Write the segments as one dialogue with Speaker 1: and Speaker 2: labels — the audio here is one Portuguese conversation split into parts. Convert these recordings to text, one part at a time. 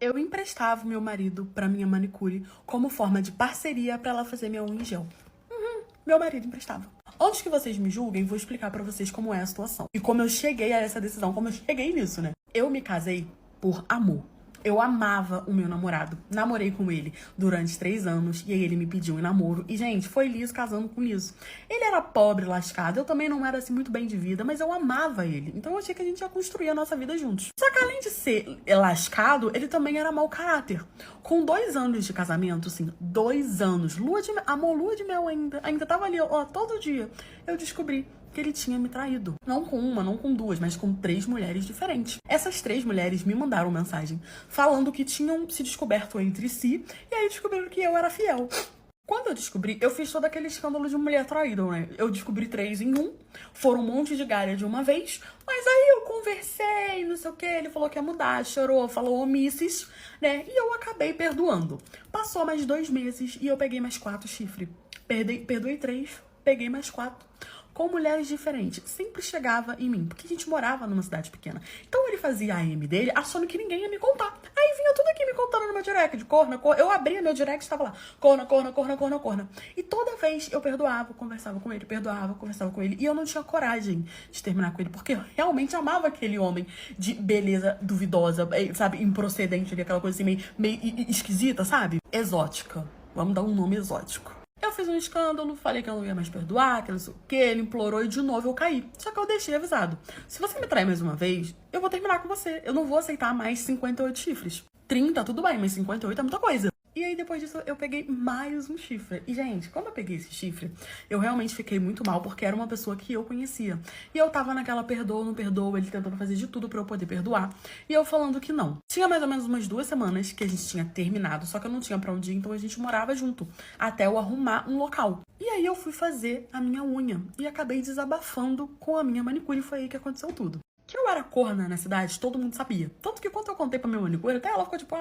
Speaker 1: Eu emprestava o meu marido pra minha manicure como forma de parceria pra ela fazer minha unha em gel. Meu marido emprestava. Antes que vocês me julguem, vou explicar pra vocês como é a situação. E como eu cheguei a essa decisão, como eu cheguei nisso, né? Eu me casei por amor. Eu amava o meu namorado. Namorei com ele durante 3 anos e aí ele me pediu em namoro. E, gente, foi liso casando com liso. Ele era pobre, lascado. Eu também não era assim muito bem de vida, mas eu amava ele. Então eu achei que a gente ia construir a nossa vida juntos. Só que além de ser lascado, ele também era mau caráter. Com 2 anos de casamento, assim, 2 anos. Amor, lua de mel ainda. Ainda tava ali, ó, todo dia. Eu descobri que ele tinha me traído. Não com uma, não com 2, mas com 3 mulheres diferentes. Essas 3 mulheres me mandaram mensagem falando que tinham se descoberto entre si e aí descobriram que eu era fiel. Quando eu descobri, eu fiz todo aquele escândalo de mulher traída, né? Eu descobri 3 em um, foram um monte de galha de uma vez, mas aí eu conversei, não sei o que, ele falou que ia mudar, chorou, falou omisses, né? E eu acabei perdoando. Passou mais 2 meses e eu peguei mais 4 chifres. Perdoei 3, peguei mais 4. Com mulheres diferentes. Sempre chegava em mim, porque a gente morava numa cidade pequena. Então ele fazia a AM dele achando que ninguém ia me contar. Aí vinha tudo aqui me contando no meu direct, de corna. Eu abria meu direct e estava lá, corna, corna, corna, corna, corna. E toda vez eu perdoava, conversava com ele, perdoava, conversava com ele. E eu não tinha coragem de terminar com ele, porque eu realmente amava aquele homem de beleza duvidosa, sabe, improcedente ali, aquela coisa assim meio esquisita, sabe? Exótica. Vamos dar um nome exótico. Eu fiz um escândalo, falei que eu não ia mais perdoar, que não sei o que, ele implorou e de novo eu caí. Só que eu deixei avisado. Se você me trair mais uma vez, eu vou terminar com você. Eu não vou aceitar mais 58 chifres. 30, tudo bem, mas 58 é muita coisa. E aí, depois disso, eu peguei mais um chifre. E, gente, quando eu peguei esse chifre, eu realmente fiquei muito mal, porque era uma pessoa que eu conhecia. E eu tava naquela perdoa, não perdoa, ele tentando fazer de tudo pra eu poder perdoar. E eu falando que não. Tinha mais ou menos umas 2 semanas que a gente tinha terminado, só que eu não tinha pra onde ir, então a gente morava junto, até eu arrumar um local. E aí eu fui fazer a minha unha e acabei desabafando com a minha manicure e foi aí que aconteceu tudo. Que eu era corna na cidade, todo mundo sabia. Tanto que quando eu contei pra minha manicure, até ela ficou tipo,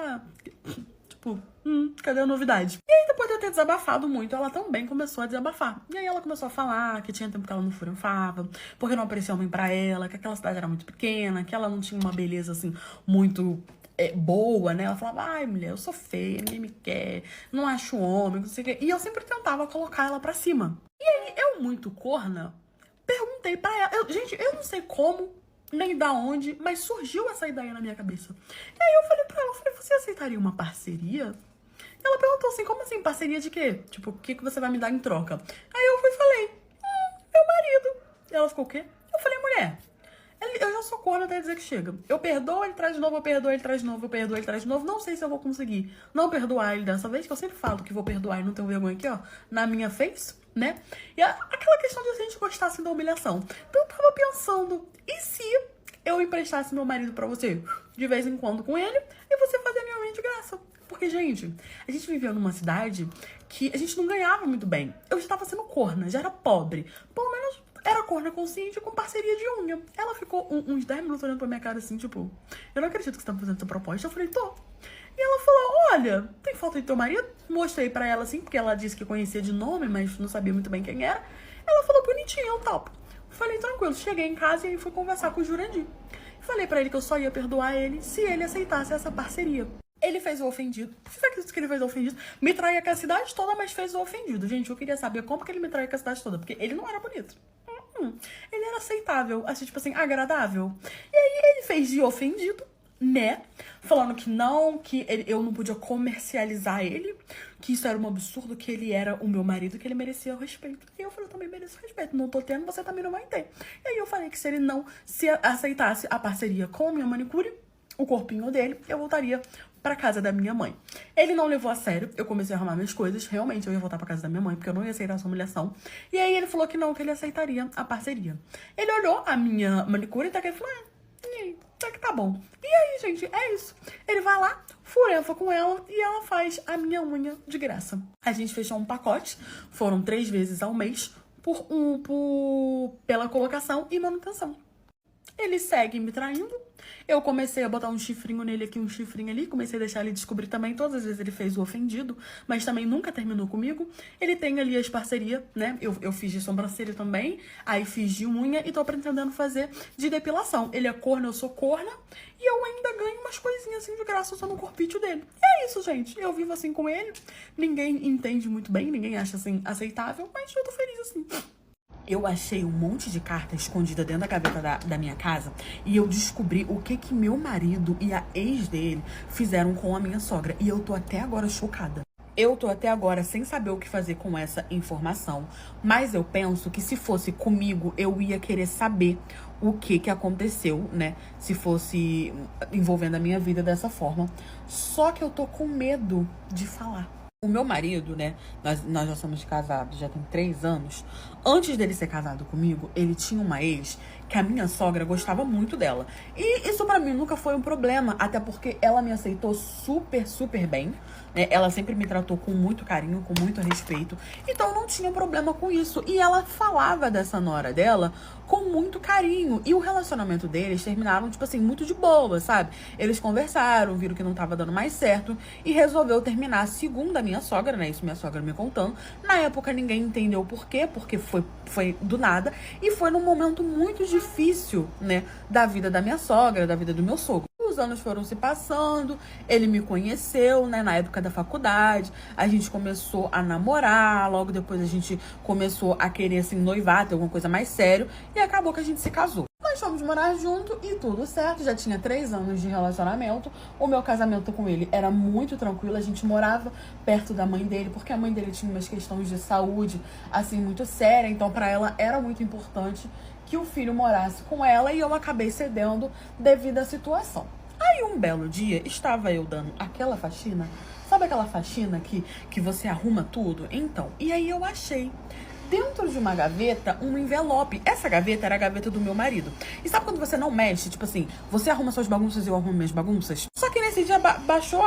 Speaker 1: cadê a novidade? E aí, depois de eu ter desabafado muito, ela também começou a desabafar. E aí ela começou a falar que tinha tempo que ela não furanfava, porque não aparecia homem pra ela, que aquela cidade era muito pequena, que ela não tinha uma beleza, assim, muito boa, né? Ela falava, ai, mulher, eu sou feia, ninguém me quer, não acho homem, não sei o quê. E eu sempre tentava colocar ela pra cima. E aí, eu muito corna, perguntei pra ela. Gente, eu não sei como, nem da onde, mas surgiu essa ideia na minha cabeça. E aí eu falei pra ela, você aceitaria uma parceria? Ela perguntou assim, como assim, parceria de quê? Tipo, o que você vai me dar em troca? Aí eu fui e falei, meu marido. E ela ficou, o quê? Eu falei, mulher, eu já sou corna até dizer que chega. Eu perdoo, ele traz de novo, eu perdoo, ele traz de novo, eu perdoo, ele traz de novo. Não sei se eu vou conseguir não perdoar ele dessa vez, que eu sempre falo que vou perdoar e não tenho vergonha aqui, ó, na minha face, né? E aquela questão de a gente gostar assim da humilhação. Então eu tava pensando, e se eu emprestasse meu marido pra você de vez em quando com ele e você fazer minha unha de graça? Porque, gente, a gente vivia numa cidade que a gente não ganhava muito bem. Eu já tava sendo corna, já era pobre. Pelo menos era corna consciente com parceria de unha. Ela ficou uns 10 minutos olhando pra minha cara assim, tipo, eu não acredito que você tá fazendo essa proposta. Eu falei, tô. E ela falou, olha, tem foto de teu marido? Mostrei pra ela assim, porque ela disse que conhecia de nome, mas não sabia muito bem quem era. Ela falou, bonitinho, eu topo. Falei, tranquilo. Cheguei em casa e aí fui conversar com o Jurandir. Falei pra ele que eu só ia perdoar ele se ele aceitasse essa parceria. Ele fez o ofendido. Você acredita que ele fez o ofendido? Me traía com a cidade toda, mas fez o ofendido. Gente, eu queria saber como que ele me traía com a cidade toda. Porque ele não era bonito. Ele era aceitável, assim, tipo assim, agradável. E aí ele fez de ofendido, né? Falando que não, que eu não podia comercializar ele, que isso era um absurdo, que ele era o meu marido, que ele merecia o respeito. E eu falei, eu também mereço respeito. Não tô tendo, você também não vai ter. E aí eu falei que se ele não se aceitasse a parceria com a minha manicure, o corpinho dele, eu voltaria pra casa da minha mãe. Ele não levou a sério, eu comecei a arrumar minhas coisas, realmente eu ia voltar pra casa da minha mãe, porque eu não ia aceitar essa humilhação. E aí ele falou que não, que ele aceitaria a parceria. Ele olhou a minha manicure e tá aqui, falou, tá que tá bom. E aí, gente, é isso. Ele vai lá, furefa com ela e ela faz a minha unha de graça. A gente fechou um pacote, foram 3 vezes ao mês, pela colocação e manutenção. Ele segue me traindo. Eu comecei a botar um chifrinho nele aqui, um chifrinho ali. Comecei a deixar ele descobrir também. Todas as vezes ele fez o ofendido, mas também nunca terminou comigo. Ele tem ali as parcerias, né? Eu fiz de sobrancelha também. Aí fiz de unha e tô pretendendo fazer de depilação. Ele é corno, eu sou corna. E eu ainda ganho umas coisinhas assim de graça só no corpício dele. E é isso, gente. Eu vivo assim com ele. Ninguém entende muito bem, ninguém acha assim aceitável, mas eu tô feliz assim. Eu achei um monte de carta escondida dentro da gaveta da minha casa e eu descobri o que meu marido e a ex dele fizeram com a minha sogra. E eu tô até agora chocada. Eu tô até agora sem saber o que fazer com essa informação, mas eu penso que se fosse comigo, eu ia querer saber o que aconteceu, né? Se fosse envolvendo a minha vida dessa forma. Só que eu tô com medo de falar. O meu marido, né, nós já somos casados, já tem 3 anos. Antes dele ser casado comigo, ele tinha uma ex que a minha sogra gostava muito dela. E isso pra mim nunca foi um problema, até porque ela me aceitou super, super bem, né? Ela sempre me tratou com muito carinho, com muito respeito. Então eu não tinha problema com isso. E ela falava dessa nora dela com muito carinho. E o relacionamento deles terminaram, tipo assim, muito de boa, sabe? Eles conversaram, viram que não tava dando mais certo e resolveu terminar, segundo a minha sogra, né? Isso minha sogra me contando. Na época ninguém entendeu o porquê, porque foi do nada. E foi num momento muito difícil, né? Da vida da minha sogra, da vida do meu sogro. Os anos foram se passando, ele me conheceu, né, na época da faculdade, a gente começou a namorar, logo depois a gente começou a querer, assim, noivar, ter alguma coisa mais sério, e acabou que a gente se casou. Nós fomos morar junto e tudo certo, já tinha 3 anos de relacionamento, o meu casamento com ele era muito tranquilo, a gente morava perto da mãe dele, porque a mãe dele tinha umas questões de saúde, assim, muito séria, então pra ela era muito importante que o filho morasse com ela e eu acabei cedendo devido à situação. Aí um belo dia, estava eu dando aquela faxina, sabe aquela faxina que você arruma tudo? Então, e aí eu achei dentro de uma gaveta um envelope. Essa gaveta era a gaveta do meu marido. E sabe quando você não mexe? Tipo assim, você arruma suas bagunças e eu arrumo minhas bagunças? Só que nesse dia baixou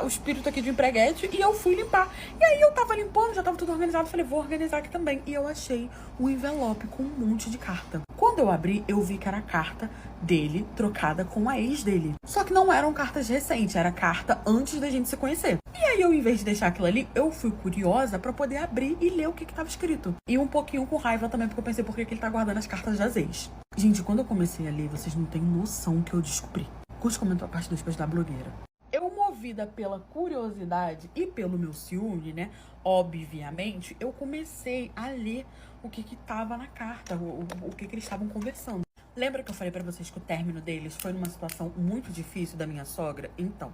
Speaker 1: o espírito aqui de empreguete e eu fui limpar. E aí eu tava limpando, já tava tudo organizado. Falei, vou organizar aqui também. E eu achei um envelope com um monte de carta. Quando eu abri, eu vi que era a carta dele trocada com a ex dele. Só que não eram cartas recentes, era carta antes da gente se conhecer. E aí eu, em vez de deixar aquilo ali, eu fui curiosa pra poder abrir e ler o que tava escrito. E um pouquinho com raiva também, porque eu pensei, por que ele tá guardando as cartas das ex? Gente, quando eu comecei a ler, vocês não têm noção que eu descobri. Curte, comentou a parte 2 da blogueira. Eu, movida pela curiosidade e pelo meu ciúme, né, obviamente, eu comecei a ler o que tava na carta, o que eles estavam conversando. Lembra que eu falei pra vocês que o término deles foi numa situação muito difícil da minha sogra? Então,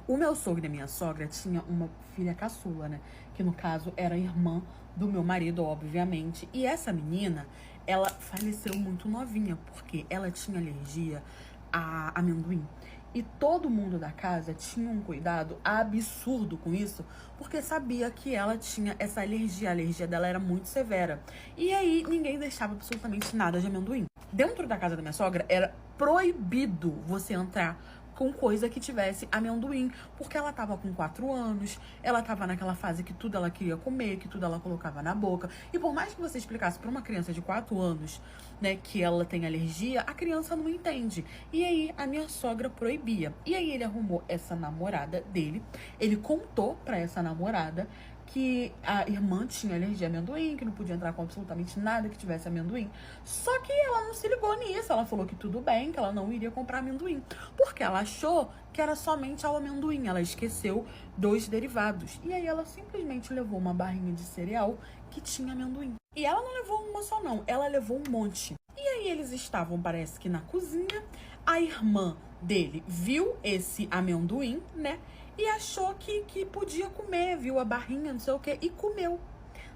Speaker 1: o meu sogro e a minha sogra tinha uma filha caçula, né, que no caso era irmã do meu marido, obviamente. E essa menina, ela faleceu muito novinha, porque ela tinha alergia a amendoim. E todo mundo da casa tinha um cuidado absurdo com isso, porque sabia que ela tinha essa alergia. A alergia dela era muito severa. E aí, ninguém deixava absolutamente nada de amendoim. Dentro da casa da minha sogra, era proibido você entrar com coisa que tivesse amendoim, porque ela tava com 4 anos, ela tava naquela fase que tudo ela queria comer, que tudo ela colocava na boca, e por mais que você explicasse pra uma criança de 4 anos, né, que ela tem alergia, a criança não entende. E aí a minha sogra proibia. E aí ele arrumou essa namorada dele, ele contou pra essa namorada que a irmã tinha alergia a amendoim, que não podia entrar com absolutamente nada que tivesse amendoim. Só que ela não se ligou nisso, ela falou que tudo bem, que ela não iria comprar amendoim, porque ela achou que era somente ao amendoim, ela esqueceu dos derivados. E aí ela simplesmente levou uma barrinha de cereal que tinha amendoim. E ela não levou uma só não, ela levou um monte. E aí eles estavam, parece que na cozinha, a irmã dele viu esse amendoim, né? E achou que podia comer, viu a barrinha, não sei o que, e comeu,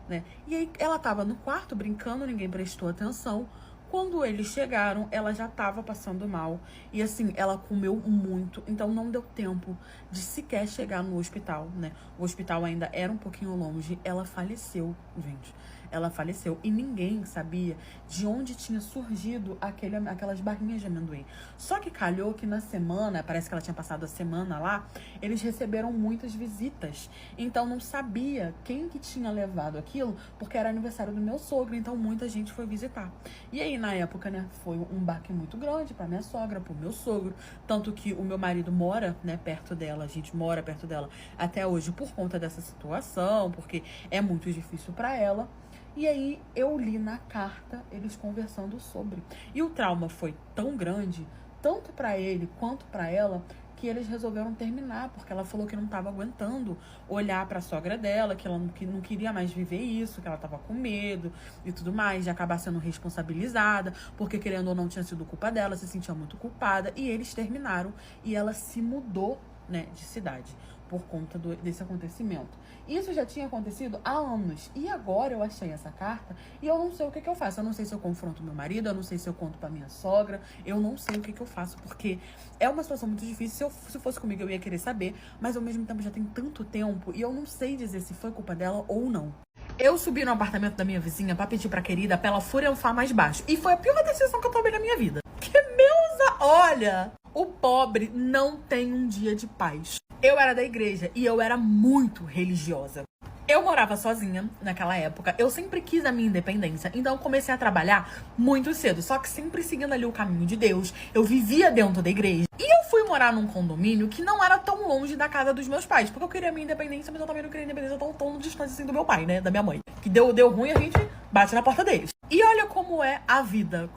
Speaker 1: né? E aí ela tava no quarto brincando, ninguém prestou atenção. Quando eles chegaram, ela já tava passando mal. E assim, ela comeu muito, então não deu tempo de sequer chegar no hospital, né? O hospital ainda era um pouquinho longe, ela faleceu, gente. ela faleceu. E ninguém sabia de onde tinha surgido aquelas barrinhas de amendoim. Só que calhou que na semana, parece que ela tinha passado a semana lá, eles receberam muitas visitas. Então não sabia quem que tinha levado aquilo, porque era aniversário do meu sogro, então muita gente foi visitar. E aí, na época, né, foi um baque muito grande pra minha sogra, pro meu sogro. Tanto que o meu marido mora, né, perto dela, a gente mora perto dela até hoje por conta dessa situação, porque é muito difícil pra ela. E aí eu li na carta eles conversando sobre. E o trauma foi tão grande, tanto pra ele quanto pra ela, que eles resolveram terminar, porque ela falou que não estava aguentando olhar para a sogra dela, que ela não queria mais viver isso, que ela estava com medo e tudo mais, de acabar sendo responsabilizada, porque querendo ou não tinha sido culpa dela, se sentia muito culpada, e eles terminaram, e ela se mudou, né, de cidade, por conta desse acontecimento. Isso já tinha acontecido há anos. E agora eu achei essa carta e eu não sei o que eu faço. Eu não sei se eu confronto meu marido, eu não sei se eu conto pra minha sogra, eu não sei o que eu faço, porque é uma situação muito difícil. Se fosse comigo eu ia querer saber, mas ao mesmo tempo já tem tanto tempo e eu não sei dizer se foi culpa dela ou não. Eu subi no apartamento da minha vizinha pra pedir pra querida pra ela furianfar mais baixo. E foi a pior decisão que eu tomei na minha vida. Que olha, o pobre não tem um dia de paz. Eu era da igreja e eu era muito religiosa. Eu morava sozinha naquela época, eu sempre quis a minha independência, então eu comecei a trabalhar muito cedo, só que sempre seguindo ali o caminho de Deus. Eu vivia dentro da igreja e eu fui morar num condomínio que não era tão longe da casa dos meus pais, porque eu queria a minha independência, mas eu também não queria a independência tão distante assim do meu pai, né, da minha mãe. Que deu ruim, a gente bate na porta deles. E olha como é a vida,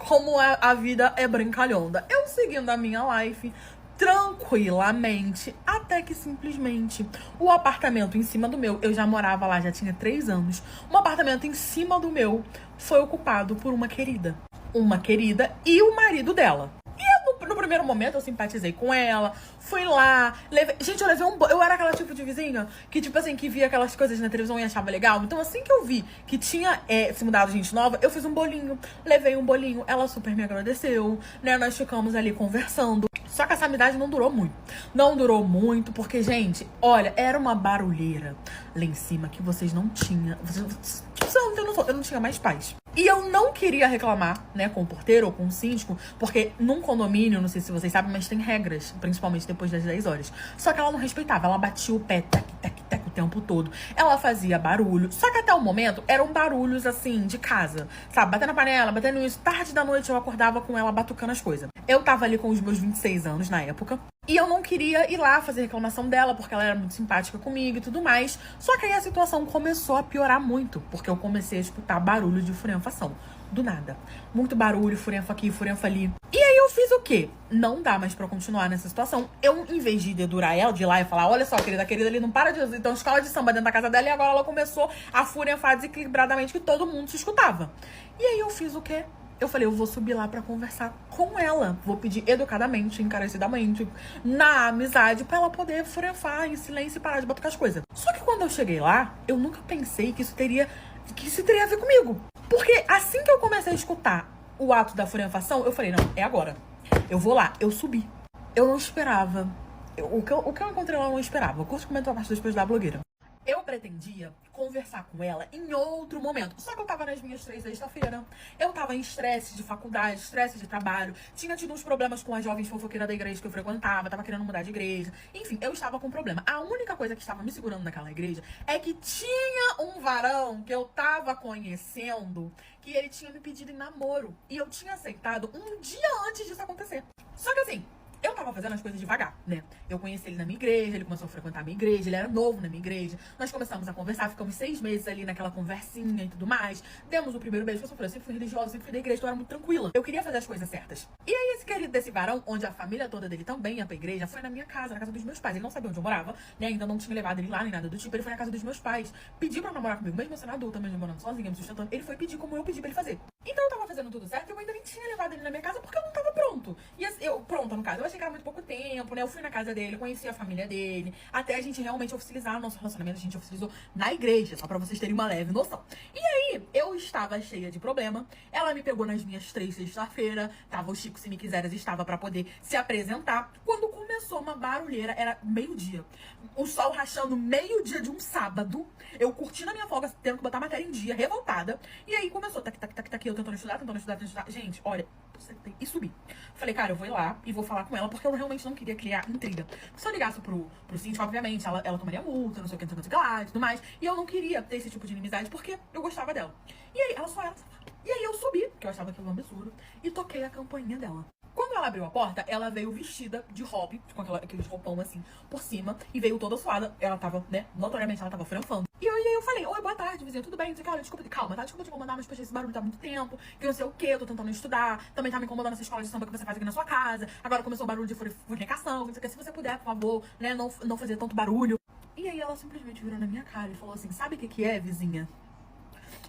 Speaker 1: a vida é brincalhonda. Eu seguindo a minha life tranquilamente, até que simplesmente o apartamento em cima do meu, eu já morava lá, já tinha 3 anos, um apartamento em cima do meu foi ocupado por uma querida e o marido dela. E no primeiro momento eu simpatizei com ela, fui lá, gente, eu levei eu era aquela tipo de vizinha que, tipo assim, que via aquelas coisas na televisão e achava legal. Então assim que eu vi que tinha se mudado gente nova, eu fiz um bolinho, levei um bolinho, ela super me agradeceu, né, nós ficamos ali conversando. Só que essa amizade não durou muito. Não durou muito, porque, gente, olha, era uma barulheira lá em cima que vocês não tinham. Eu não tinha mais paz. E eu não queria reclamar, né, com o porteiro ou com o síndico, porque num condomínio, não sei se vocês sabem, mas tem regras, principalmente depois das 10 horas. Só que ela não respeitava, ela batia o pé, tac, tac, tac, o tempo todo. Ela fazia barulho, só que até o momento eram barulhos, assim, de casa, sabe? Batendo na panela, batendo isso. Tarde da noite eu acordava com ela batucando as coisas. Eu tava ali com os meus 26 anos na época. E eu não queria ir lá fazer reclamação dela, porque ela era muito simpática comigo e tudo mais. Só que aí a situação começou a piorar muito, porque eu comecei a escutar barulho de furenfação. Do nada. Muito barulho, furenfa aqui, furenfa ali. E aí eu fiz o quê? Não dá mais pra continuar nessa situação. Eu, em vez de dedurar ela, de ir lá e falar, olha só, querida ali não para de... Então, escola de samba dentro da casa dela, e agora ela começou a furenfar desequilibradamente, que todo mundo se escutava. E aí eu fiz o quê? Eu falei, eu vou subir lá pra conversar com ela. Vou pedir educadamente, encarecidamente, na amizade, pra ela poder furenfar em silêncio e parar de batucar as coisas. Só que quando eu cheguei lá, eu nunca pensei que isso teria a ver comigo. Porque assim que eu comecei a escutar o ato da furenfação, eu falei, não, é agora. Eu vou lá. Eu subi. Eu não esperava. O que eu encontrei lá eu não esperava. O curso comentou a parte depois da blogueira. Eu pretendia conversar com ela em outro momento. Só que eu tava nas minhas 3 sexta-feira. Eu tava em estresse de faculdade, estresse de trabalho. Tinha tido uns problemas com as jovens fofoqueiras da igreja que eu frequentava. Tava querendo mudar de igreja. Enfim, eu estava com problema. A única coisa que estava me segurando naquela igreja é que tinha um varão que eu tava conhecendo, que ele tinha me pedido em namoro. E eu tinha aceitado um dia antes disso acontecer. Só que assim, eu tava fazendo as coisas devagar, né? Eu conheci ele na minha igreja, ele começou a frequentar a minha igreja, ele era novo na minha igreja. Nós começamos a conversar, ficamos 6 meses ali naquela conversinha e tudo mais. Demos o primeiro beijo, eu sempre fui religiosa, sempre fui da igreja, então eu era muito tranquila. Eu queria fazer as coisas certas. E aí esse querido desse varão, onde a família toda dele também ia pra igreja, foi na minha casa, na casa dos meus pais. Ele não sabia onde eu morava, né? Ainda não tinha levado ele lá, nem nada do tipo. Ele foi na casa dos meus pais, pediu pra namorar comigo, mesmo eu sendo adulta, mesmo morando sozinha, me sustentando. Ele foi pedir como eu pedi pra ele fazer. Então eu tava fazendo tudo certo e eu ainda nem tinha levado ele na minha casa porque eu não tava pronto. E eu, pronta no caso, eu achei que era muito pouco tempo, né? Eu fui na casa dele, conheci a família dele, até a gente realmente oficializar o nosso relacionamento, a gente oficializou na igreja, só pra vocês terem uma leve noção. E aí, eu estava cheia de problema, ela me pegou nas minhas 3 sexta-feira, tava o Chico, se me quiseres, estava pra poder se apresentar, quando começou começou uma barulheira, era meio-dia. O sol rachando meio-dia de um sábado. Eu curtindo a minha folga, tendo que botar a matéria em dia, revoltada. E aí começou, eu tentando estudar. Gente, olha, e subi. Falei, cara, eu vou ir lá e vou falar com ela, porque eu realmente não queria criar intriga. Se eu ligasse pro síndico, obviamente, ela tomaria multa, não sei o que, não sei o que lá, e tudo mais. E eu não queria ter esse tipo de inimizade, porque eu gostava dela. E aí, E aí eu subi, porque eu achava aquilo um absurdo, e toquei a campainha dela. Quando ela abriu a porta, ela veio vestida de hobby, com aqueles roupão assim, por cima, e veio toda suada. Ela tava, né, notoriamente ela tava franfando. E aí eu falei, oi, boa tarde, vizinha, tudo bem? Olha, desculpa, calma, tá? Desculpa te incomodar, mas poxa, esse barulho tá muito tempo, que eu não sei o que, eu tô tentando estudar, também tá me incomodando essa escola de samba que você faz aqui na sua casa, agora começou o barulho de fornicação, não sei o que, se você puder, por favor, né, não fazer tanto barulho. E aí ela simplesmente virou na minha cara e falou assim, sabe o que é, vizinha?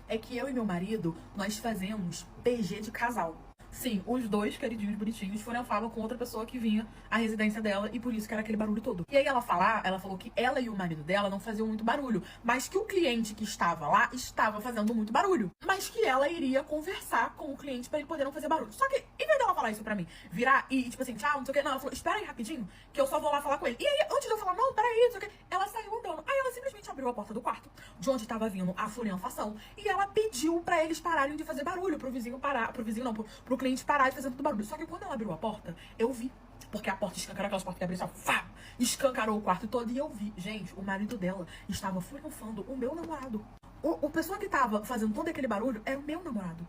Speaker 1: É que eu e meu marido, nós fazemos PG de casal. Sim, os dois queridinhos bonitinhos falavam com outra pessoa que vinha à residência dela e por isso que era aquele barulho todo. E aí ela falou que ela e o marido dela não faziam muito barulho, mas que o cliente que estava lá estava fazendo muito barulho. Mas que ela iria conversar com o cliente pra ele poder não fazer barulho. Só que, em vez dela falar isso pra mim, virar e tipo assim, tchau, não sei o que, não, ela falou, espera aí rapidinho, que eu só vou lá falar com ele. E aí, antes de eu falar, não, peraí, não sei o que, ela saiu andando. Aí ela simplesmente abriu a porta do quarto, de onde estava vindo a furianfação, e ela pediu pra eles pararem de fazer barulho, pro cliente parar de fazer muito barulho. Só que quando ela abriu a porta, eu vi. Porque a porta escancarou, aquelas portas que abriram, só escancarou o quarto todo. E eu vi, gente, o marido dela estava furunfando o meu namorado. O pessoa que tava fazendo todo aquele barulho era o meu namorado.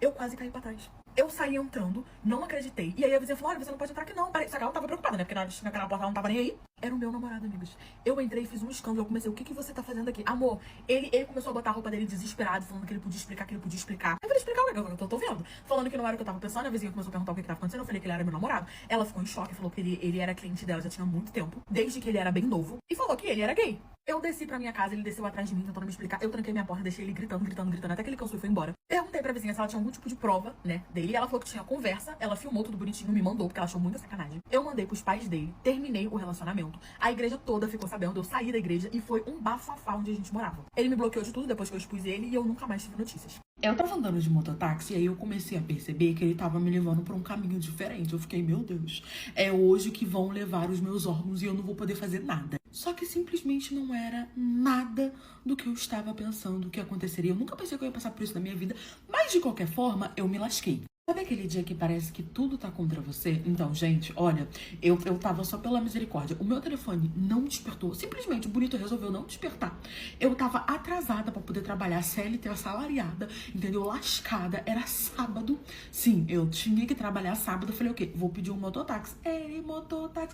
Speaker 1: Eu quase caí pra trás. Eu saí entrando, não acreditei. E aí a vizinha falou, olha, você não pode entrar aqui não. Só que ela tava preocupada, né? Porque na hora de escancarar a porta ela não tava nem aí. Era o meu namorado, amigos. Eu entrei e fiz um escândalo. Eu comecei, o que você tá fazendo aqui? Amor, ele começou a botar a roupa dele desesperado, falando que ele podia explicar, Eu falei, explicar o que eu tô vendo? Falando que não era o que eu tava pensando. A vizinha começou a perguntar o que tava acontecendo. Eu falei que ele era meu namorado. Ela ficou em choque, falou que ele era cliente dela já tinha muito tempo. Desde que ele era bem novo. E falou que ele era gay. Eu desci pra minha casa, ele desceu atrás de mim, tentando me explicar. Eu tranquei minha porta, deixei ele gritando, até que ele cansou e foi embora. Perguntei pra vizinha se ela tinha algum tipo de prova, né, dele. Ela falou que tinha conversa, ela filmou tudo bonitinho, me mandou, porque ela achou muita sacanagem. Eu mandei pros pais dele, terminei o relacionamento. A igreja toda ficou sabendo, eu saí da igreja e foi um bafafá onde a gente morava. Ele me bloqueou de tudo depois que eu expus ele e eu nunca mais tive notícias. Eu tava andando de mototáxi e aí eu comecei a perceber que ele tava me levando pra um caminho diferente. Eu fiquei, meu Deus, é hoje que vão levar os meus órgãos e eu não vou poder fazer nada. Só que simplesmente não era nada do que eu estava pensando que aconteceria. Eu nunca pensei que eu ia passar por isso na minha vida, mas de qualquer forma, eu me lasquei. Sabe aquele dia que parece que tudo tá contra você? Então, gente, olha, eu tava só pela misericórdia. O meu telefone não despertou. Simplesmente, o bonito resolveu não despertar. Eu tava atrasada pra poder trabalhar, CLT assalariada, entendeu? Lascada. Era sábado. Sim, eu tinha que trabalhar sábado. Eu falei, o quê? Vou pedir um mototáxi. Ei, mototáxi.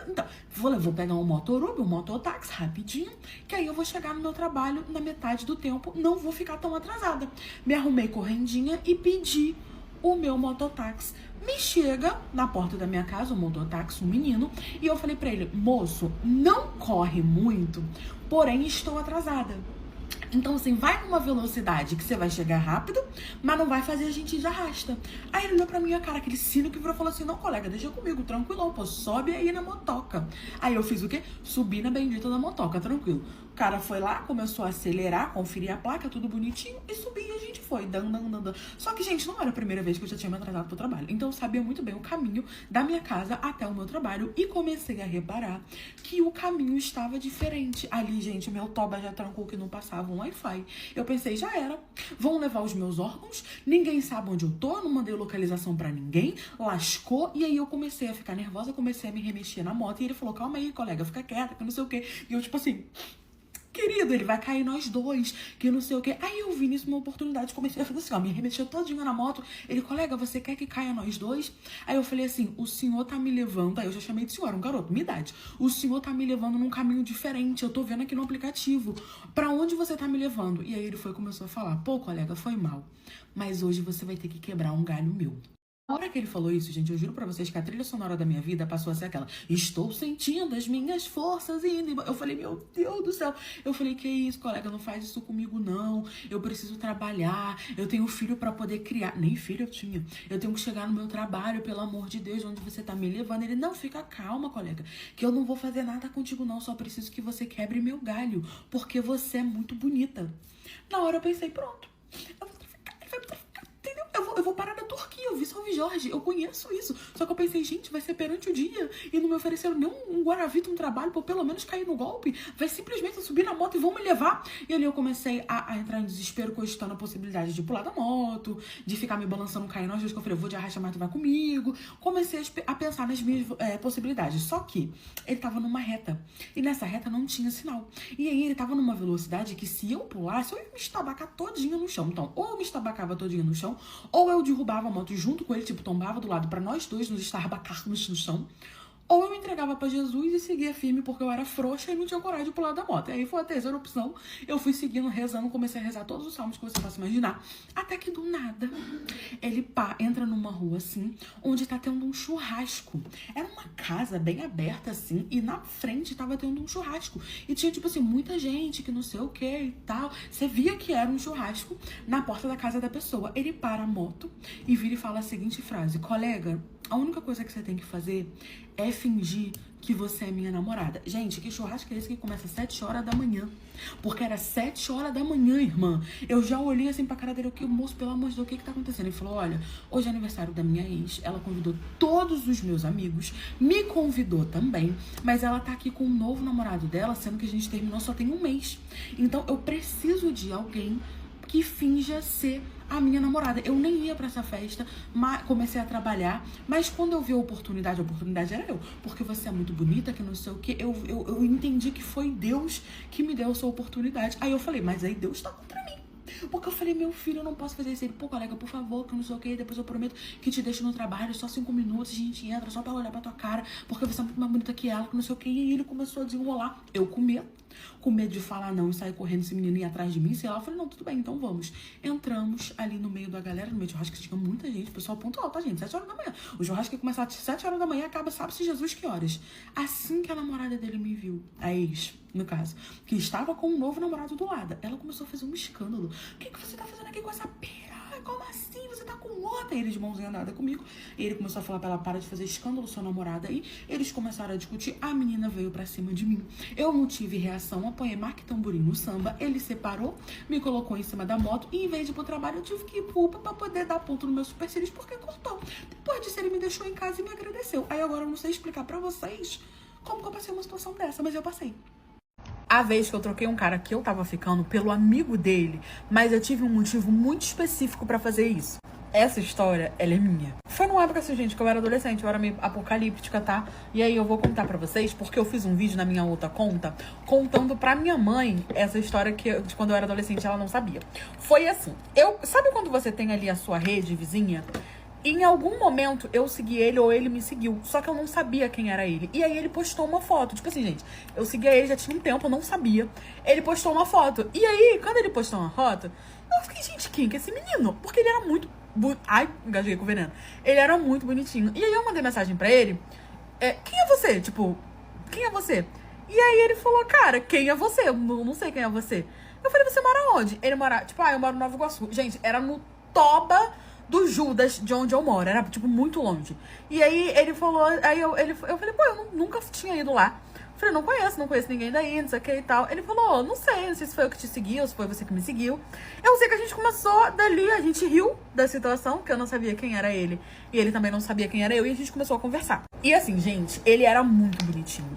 Speaker 1: Então, vou pegar um motorubi, um mototáxi rapidinho, que aí eu vou chegar no meu trabalho na metade do tempo. Não vou ficar tão atrasada. Me arrumei correndinha e pedi o meu mototáxi. Me chega na porta da minha casa, o mototáxi, um menino, e eu falei pra ele, moço, não corre muito, porém estou atrasada. Então, assim, vai numa velocidade que você vai chegar rápido, mas não vai fazer a gente ir de arrasta. Aí ele olhou pra minha cara, aquele sino que virou e falou assim, não, colega, deixa comigo, tranquilão, pô, sobe aí na motoca. Aí eu fiz o quê? Subi na bendita da motoca, tranquilo. O cara foi lá, começou a acelerar, conferir a placa, tudo bonitinho, e subi e a gente foi, dando. Só que, gente, não era a primeira vez que eu já tinha me atrasado pro trabalho. Então eu sabia muito bem o caminho da minha casa até o meu trabalho e comecei a reparar que o caminho estava diferente. Ali, gente, meu toba já trancou que não passava um Wi-Fi. Eu pensei, já era. Vão levar os meus órgãos, ninguém sabe onde eu tô, não mandei localização pra ninguém, lascou. E aí eu comecei a ficar nervosa, comecei a me remexer na moto. E ele falou, calma aí, colega, fica quieta, que não sei o quê. E eu, tipo assim, querido, ele vai cair nós dois, que não sei o quê. Aí eu vi nisso uma oportunidade, comecei a fazer assim, ó, me remexer todinho na moto. Ele, colega, você quer que caia nós dois? Aí eu falei assim, o senhor tá me levando, aí eu já chamei de senhor, um garoto, minha idade. O senhor tá me levando num caminho diferente, eu tô vendo aqui no aplicativo. Pra onde você tá me levando? E aí ele foi e começou a falar, pô, colega, foi mal, mas hoje você vai ter que quebrar um galho meu. Na hora que ele falou isso, gente, eu juro pra vocês que a trilha sonora da minha vida passou a ser aquela, estou sentindo as minhas forças indo. Eu falei, meu Deus do céu. Eu falei, que isso, colega, não faz isso comigo, não. Eu preciso trabalhar, eu tenho filho pra poder criar. Nem filho eu tinha. Eu tenho que chegar no meu trabalho, pelo amor de Deus, onde você tá me levando. Ele, não, fica calma, colega, que eu não vou fazer nada contigo, não. Só preciso que você quebre meu galho, porque você é muito bonita. Na hora eu pensei, pronto, eu vou traficar, ele vai me traficar, entendeu? Eu vou parar na tua extorquir, eu vi Salve Jorge, eu conheço isso. Só que eu pensei, gente, vai ser perante o dia e não me ofereceram nem um guaravita, um trabalho pra eu pelo menos cair no golpe. Vai simplesmente subir na moto e vão me levar. E ali eu comecei a entrar em desespero, cogitando a possibilidade de pular da moto, de ficar me balançando, caindo. Às vezes que eu falei, eu vou de arrasta, mas tu vai comigo. Comecei a pensar nas minhas possibilidades. Só que ele tava numa reta. E nessa reta não tinha sinal. E aí ele tava numa velocidade que se eu pulasse, eu ia me estabacar todinha no chão. Então, ou eu me estabacava todinha no chão, ou eu derrubava a moto junto com ele, tipo, tombava do lado pra nós dois nos estabacarmos no chão. Ou eu me entregava pra Jesus e seguia firme porque eu era frouxa e não tinha coragem de pular da moto. E aí foi a terceira opção. Eu fui seguindo, rezando, comecei a rezar todos os salmos que você possa imaginar. Até que do nada, ele entra numa rua assim, onde tá tendo um churrasco. Era uma casa bem aberta assim, e na frente tava tendo um churrasco. E tinha, tipo assim, muita gente que não sei o que e tal. Você via que era um churrasco na porta da casa da pessoa. Ele para a moto e vira e fala a seguinte frase: colega, a única coisa que você tem que fazer é fingir que você é minha namorada. Gente, que churrasco é esse que começa às 7 horas da manhã? Porque era 7 horas da manhã, irmã. Eu já olhei assim pra cara dele, o moço, pelo amor de Deus, o que tá acontecendo? Ele falou, olha, hoje é aniversário da minha ex, ela convidou todos os meus amigos, me convidou também, mas ela tá aqui com um novo namorado dela, sendo que a gente terminou só tem um mês. Então eu preciso de alguém que finja ser a minha namorada. Eu nem ia pra essa festa, mas comecei a trabalhar, mas quando eu vi a oportunidade era eu, porque você é muito bonita, que não sei o que, eu entendi que foi Deus que me deu essa oportunidade. Aí eu falei, mas aí Deus tá contra mim. Porque eu falei, meu filho, eu não posso fazer isso. Ele, pô, colega, por favor, que não sei o que, depois eu prometo que te deixo no trabalho, só 5 minutos, a gente entra, só pra olhar pra tua cara, porque você é muito mais bonita que ela, que não sei o que. E aí ele começou a desenrolar. Eu com medo de falar não e sair correndo, esse menino ir atrás de mim, sei lá. Eu falei, não, tudo bem, então vamos. Entramos ali no meio da galera, no meio do churrasco, que tinha muita gente, o pessoal pontual, tá, gente? 7 horas da manhã. O churrasco ia começar às 7 horas da manhã, acaba, sabe-se Jesus que horas. Assim que a namorada dele me viu, a ex, no caso, que estava com um novo namorado do lado, ela começou a fazer um escândalo. O que você tá fazendo aqui com essa pera? Como assim? Você tá com outra? E ele de mãozinha dada comigo. E ele começou a falar pra ela, para de fazer escândalo, sua namorada aí. Eles começaram a discutir. A menina veio pra cima de mim. Eu não tive reação. Apanhei Marque Tamborim no samba. Ele separou, me colocou em cima da moto. E em vez de ir pro trabalho, eu tive que ir pro UPA pra poder dar ponto no meu supercílios, porque cortou. Depois disso, ele me deixou em casa e me agradeceu. Aí agora eu não sei explicar pra vocês como que eu passei uma situação dessa, mas eu passei. A vez que eu troquei um cara que eu tava ficando pelo amigo dele, mas eu tive um motivo muito específico pra fazer isso. Essa história, ela é minha. Foi numa época assim, gente, que eu era adolescente, eu era meio apocalíptica, tá? E aí eu vou contar pra vocês, porque eu fiz um vídeo na minha outra conta, contando pra minha mãe essa história que de quando eu era adolescente, ela não sabia. Foi assim, sabe quando você tem ali a sua rede vizinha? Em algum momento eu segui ele ou ele me seguiu, só que eu não sabia quem era ele. E aí ele postou uma foto, tipo assim, gente, eu seguia ele já tinha um tempo, eu não sabia. Ele postou uma foto. E aí, quando ele postou uma foto, eu fiquei, gente, quem que é esse menino? Porque ele era muito... Ai, engasguei com o veneno. Ele era muito bonitinho. E aí eu mandei mensagem pra ele, quem é você? Tipo, quem é você? E aí ele falou, cara, quem é você? Eu não sei quem é você. Eu falei, você mora onde? Ele mora, tipo, eu moro no Nova Iguaçu. Gente, era no Toba do Judas, de onde eu moro. Era, tipo, muito longe. E aí ele falou... Aí eu falei, pô, eu nunca tinha ido lá. Eu falei, não conheço ninguém daí, não sei o que e tal. Ele falou, não sei se foi eu que te segui ou se foi você que me seguiu. Eu sei que a gente começou dali, a gente riu da situação, que eu não sabia quem era ele. E ele também não sabia quem era eu, e a gente começou a conversar. E assim, gente, ele era muito bonitinho.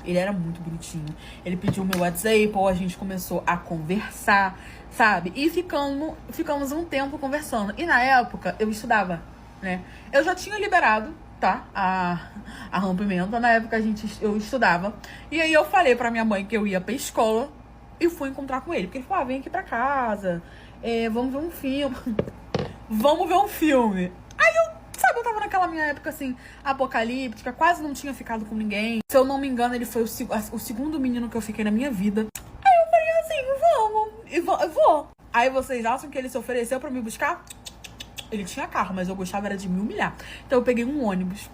Speaker 1: Ele pediu o meu WhatsApp, ou a gente começou a conversar, sabe? E ficamos um tempo conversando. E na época, eu estudava, né? Eu já tinha liberado, tá? A rompimento. Na época eu estudava. E aí eu falei pra minha mãe que eu ia pra escola e fui encontrar com ele. Porque ele falou, vem aqui pra casa, vamos ver um filme. Vamos ver um filme. Aí eu tava naquela minha época assim, apocalíptica, quase não tinha ficado com ninguém. Se eu não me engano, ele foi o segundo menino que eu fiquei na minha vida. Aí eu falei assim, vamos, e vou. Aí vocês acham que ele se ofereceu pra me buscar? Ele tinha carro, mas eu gostava era de me humilhar. Então eu peguei um ônibus.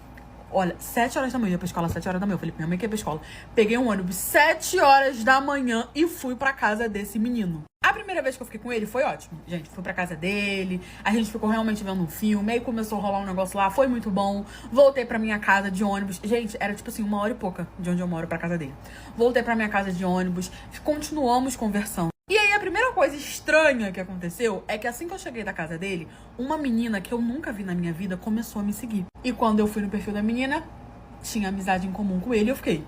Speaker 1: Olha, 7 horas da manhã, eu ia pra escola 7 horas da manhã. Eu falei pra minha mãe que ia pra escola. Peguei um ônibus 7 horas da manhã e fui pra casa desse menino. A primeira vez que eu fiquei com ele foi ótimo. Gente, fui pra casa dele, a gente ficou realmente vendo um filme, aí começou a rolar um negócio lá, foi muito bom. Voltei pra minha casa de ônibus. Gente, era tipo assim, 1 hora e pouca de onde eu moro pra casa dele. Voltei pra minha casa de ônibus, continuamos conversando. E aí a primeira coisa estranha que aconteceu é que assim que eu cheguei da casa dele, uma menina que eu nunca vi na minha vida começou a me seguir. E quando eu fui no perfil da menina, tinha amizade em comum com ele e eu fiquei,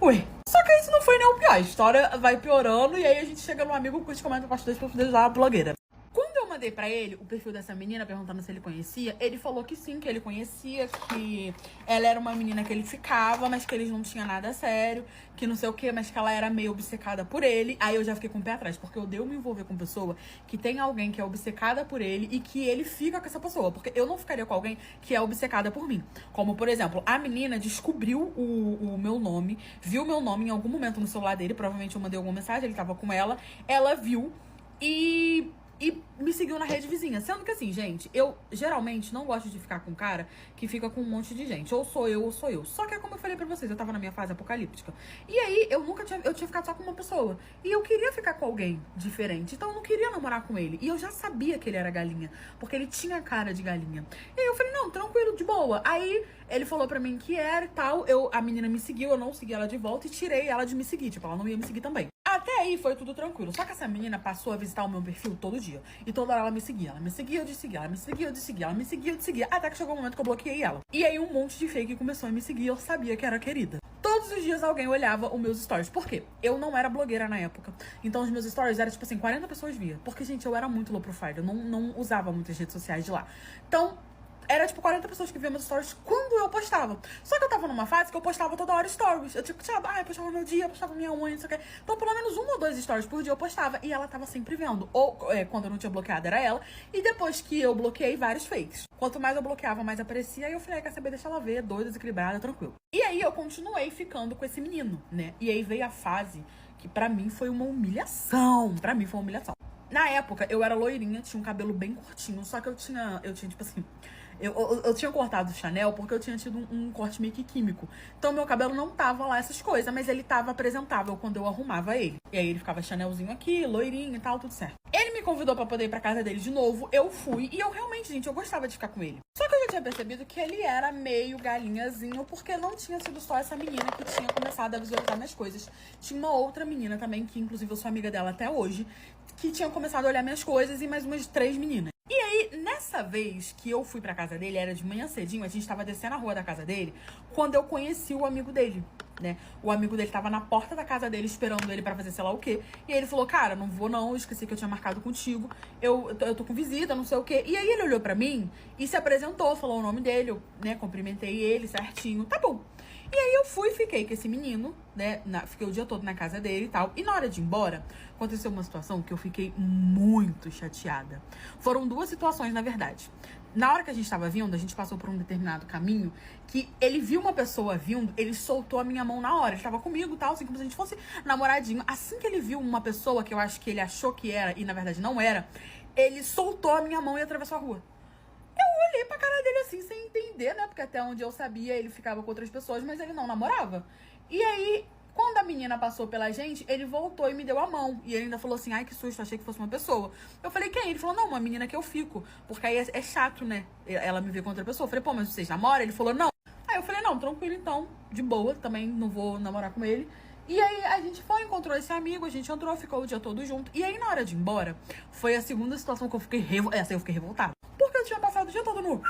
Speaker 1: ué. Só que isso não foi nem o pior. A história vai piorando e aí a gente chega no amigo que comenta parte 2 pra poder usar a blogueira. Quando eu mandei pra ele o perfil dessa menina, perguntando se ele conhecia, ele falou que sim, que ele conhecia, que ela era uma menina que ele ficava, mas que eles não tinham nada sério, que não sei o que, mas que ela era meio obcecada por ele. Aí eu já fiquei com o pé atrás, porque eu odeio me envolver com pessoa que tem alguém que é obcecada por ele e que ele fica com essa pessoa, porque eu não ficaria com alguém que é obcecada por mim. Como, por exemplo, a menina descobriu o meu nome, viu meu nome em algum momento no celular dele, provavelmente eu mandei alguma mensagem, ele tava com ela viu e me seguiu na rede vizinha. Sendo que assim, gente, eu geralmente não gosto de ficar com um cara que fica com um monte de gente. Ou sou eu, ou sou eu. Só que é como eu falei pra vocês, eu tava na minha fase apocalíptica. E aí, eu tinha ficado só com uma pessoa. E eu queria ficar com alguém diferente. Então eu não queria namorar com ele. E eu já sabia que ele era galinha. Porque ele tinha cara de galinha. E aí eu falei, não, tranquilo, de boa. Aí ele falou pra mim que era e tal. A menina me seguiu, eu não segui ela de volta e tirei ela de me seguir. Tipo, ela não ia me seguir também. Até aí foi tudo tranquilo. Só que essa menina passou a visitar o meu perfil todo dia. E toda hora ela me seguia. Ela me seguia, eu de seguir. Ela me seguia, eu de seguir. Ela me seguia, eu de seguir. Até que chegou o momento que eu bloqueei ela. E aí um monte de fake começou a me seguir. Eu sabia que era querida. Todos os dias alguém olhava os meus stories. Por quê? Eu não era blogueira na época. Então os meus stories eram tipo assim, 40 pessoas via. Porque, gente, eu era muito low profile. Eu não usava muitas redes sociais de lá. Então era tipo 40 pessoas que viam meus stories quando eu postava. Só que eu tava numa fase que eu postava toda hora stories. Eu tipo, eu postava meu dia, eu postava minha unha, não sei o que. Então pelo menos 1 ou 2 stories por dia eu postava. E ela tava sempre vendo. Ou quando eu não tinha bloqueado era ela. E depois que eu bloqueei, vários fakes. Quanto mais eu bloqueava, mais aparecia. E eu falei, quer saber, deixa ela ver, doida, desequilibrada, tranquilo. E aí eu continuei ficando com esse menino, né? E aí veio a fase que pra mim foi uma humilhação. Pra mim foi uma humilhação. Na época, eu era loirinha, tinha um cabelo bem curtinho. Só que eu tinha tipo assim... Eu tinha cortado o Chanel porque eu tinha tido um corte meio que químico. Então meu cabelo não tava lá essas coisas, mas ele tava apresentável quando eu arrumava ele. E aí ele ficava Chanelzinho aqui, loirinho e tal, tudo certo. Ele me convidou pra poder ir pra casa dele de novo, eu fui e eu realmente, gente, eu gostava de ficar com ele. Só que eu já tinha percebido que ele era meio galinhazinho, porque não tinha sido só essa menina que tinha começado a visualizar minhas coisas. Tinha uma outra menina também, que inclusive eu sou amiga dela até hoje, que tinha começado a olhar minhas coisas e mais umas 3 meninas. E aí, nessa vez que eu fui pra casa dele, era de manhã cedinho, a gente tava descendo a rua da casa dele, quando eu conheci o amigo dele, né? O amigo dele tava na porta da casa dele, esperando ele pra fazer sei lá o quê. E aí ele falou, cara, não vou não, esqueci que eu tinha marcado contigo, eu tô com visita, não sei o quê. E aí ele olhou pra mim e se apresentou, falou o nome dele, eu, né, cumprimentei ele certinho, tá bom. E aí eu fui, fiquei com esse menino, né, fiquei o dia todo na casa dele e tal. E na hora de ir embora, aconteceu uma situação que eu fiquei muito chateada. Foram 2 situações, na verdade. Na hora que a gente tava vindo, a gente passou por um determinado caminho, que ele viu uma pessoa vindo, ele soltou a minha mão na hora. Ele tava comigo e tal, assim como se a gente fosse namoradinho. Assim que ele viu uma pessoa que eu acho que ele achou que era, e na verdade não era, ele soltou a minha mão e atravessou a rua. Eu olhei pra cara dele assim, sem entender, né? Porque até onde eu sabia, ele ficava com outras pessoas, mas ele não namorava. E aí, quando a menina passou pela gente, ele voltou e me deu a mão. E ele ainda falou assim, ai, que susto, achei que fosse uma pessoa. Eu falei, quem? Ele falou, não, uma menina que eu fico. Porque aí é chato, né? Ela me vê com outra pessoa. Eu falei, pô, mas vocês namoram? Ele falou, não. Aí eu falei, não, tranquilo então, de boa, também não vou namorar com ele. E aí a gente foi, encontrou esse amigo, a gente entrou, ficou o dia todo junto. E aí na hora de ir embora, foi a segunda situação que eu fiquei revoltada. Porque eu tinha passado o dia todo no...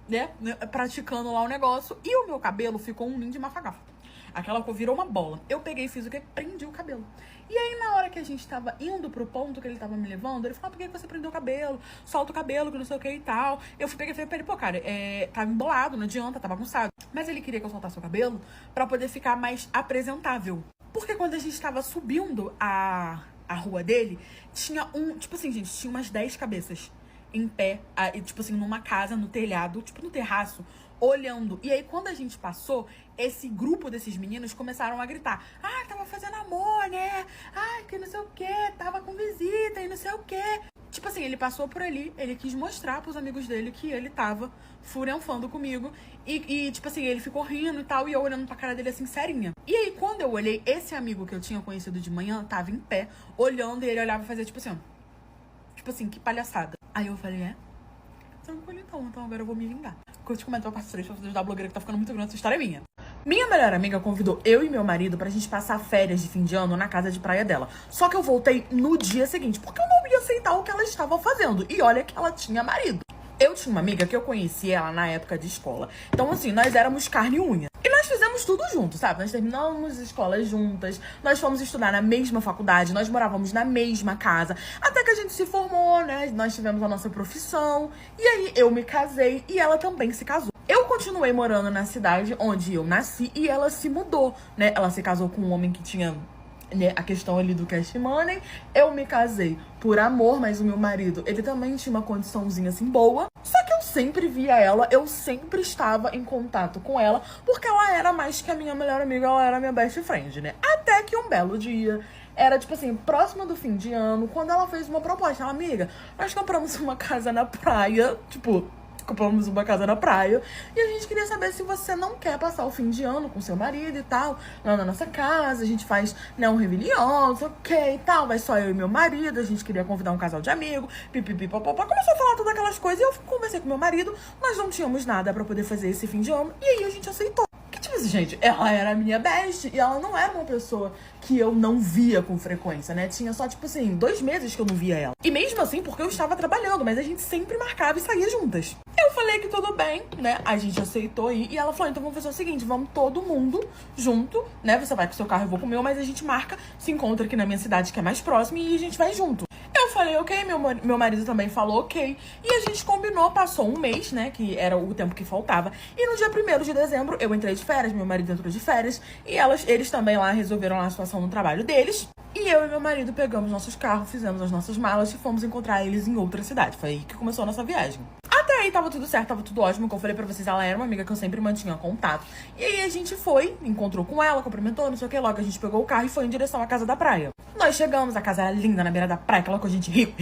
Speaker 1: né, praticando lá o negócio. E o meu cabelo ficou um ninho de mafagafa. Aquela cor virou uma bola. Eu peguei e fiz o quê? Prendi o cabelo. E aí, na hora que a gente tava indo pro ponto que ele tava me levando, ele falou, por que você prendeu o cabelo? Solta o cabelo, que não sei o que e tal. Eu peguei e falei pra ele, pô, cara, tava embolado, não adianta, tá bagunçado. Mas ele queria que eu soltasse o cabelo pra poder ficar mais apresentável. Porque quando a gente tava subindo a rua dele, tinha tipo assim, gente, tinha umas 10 cabeças em pé, tipo assim, numa casa, no telhado, tipo no terraço, olhando. E aí, quando a gente passou, esse grupo desses meninos começaram a gritar, ah, tava fazendo amor, né? Ah, que não sei o que, tava com visita e não sei o que. Tipo assim, ele passou por ali, ele quis mostrar pros amigos dele que ele tava furenfando comigo. E tipo assim, ele ficou rindo e tal, e eu olhando pra cara dele assim, serinha. E aí, quando eu olhei, esse amigo que eu tinha conhecido de manhã tava em pé, olhando, e ele olhava e fazia tipo assim, ó. Tipo assim, que palhaçada. Aí eu falei, tranquilo então agora eu vou me vingar. Curte, comenta a parte 3 pra vocês da blogueira que tá ficando muito grande, essa história é minha. Minha melhor amiga convidou eu e meu marido pra gente passar férias de fim de ano na casa de praia dela. Só que eu voltei no dia seguinte, porque eu não ia aceitar o que ela estava fazendo. E olha que ela tinha marido. Eu tinha uma amiga que eu conheci ela na época de escola. Então, assim, nós éramos carne e unha. E nós fizemos tudo junto, sabe? Nós terminamos escolas juntas, nós fomos estudar na mesma faculdade, nós morávamos na mesma casa. Até que a gente se formou, né? Nós tivemos a nossa profissão. E aí eu me casei e ela também se casou. Eu continuei morando na cidade onde eu nasci e ela se mudou, né? Ela se casou com um homem que tinha, né, a questão ali do cash money. Eu me casei por amor, mas o meu marido, ele também tinha uma condiçãozinha assim boa. Só que eu sempre via ela, eu sempre estava em contato com ela, porque ela era mais que a minha melhor amiga, ela era minha best friend, né? Até que um belo dia, era tipo assim, próximo do fim de ano, quando ela fez uma proposta. Ela, amiga, nós compramos uma casa na praia, tipo, compramos uma casa na praia e a gente queria saber se você não quer passar o fim de ano com seu marido e tal, lá na nossa casa. A gente faz, né, um réveillon, não sei o que e tal, vai só eu e meu marido, a gente queria convidar um casal de amigos, pipipi, popopó. Começou a falar todas aquelas coisas e eu conversei com meu marido, nós não tínhamos nada pra poder fazer esse fim de ano e aí a gente aceitou. Que tipo assim, gente, ela era a minha best e ela não era uma pessoa que eu não via com frequência, né? Tinha só, tipo assim, 2 meses que eu não via ela. E mesmo assim, porque eu estava trabalhando, mas a gente sempre marcava e saía juntas. Eu falei que tudo bem, né? A gente aceitou ir e ela falou, então vamos fazer o seguinte, vamos todo mundo junto, né? Você vai com o seu carro, eu vou com o meu, mas a gente marca, se encontra aqui na minha cidade, que é mais próxima, e a gente vai junto. Eu falei, ok, meu marido também falou ok. E a gente combinou, passou um mês, né, que era o tempo que faltava. E no dia 1º de dezembro, eu entrei de férias, meu marido entrou de férias. E eles também lá resolveram a situação no trabalho deles. E eu e meu marido pegamos nossos carros, fizemos as nossas malas e fomos encontrar eles em outra cidade. Foi aí que começou a nossa viagem. Até aí tava tudo certo, tava tudo ótimo. Como eu falei pra vocês, ela era uma amiga que eu sempre mantinha contato. E aí a gente foi, encontrou com ela, cumprimentou, não sei o que. Logo a gente pegou o carro e foi em direção à casa da praia. Nós chegamos, a casa era linda, na beira da praia, aquela coisa de rico,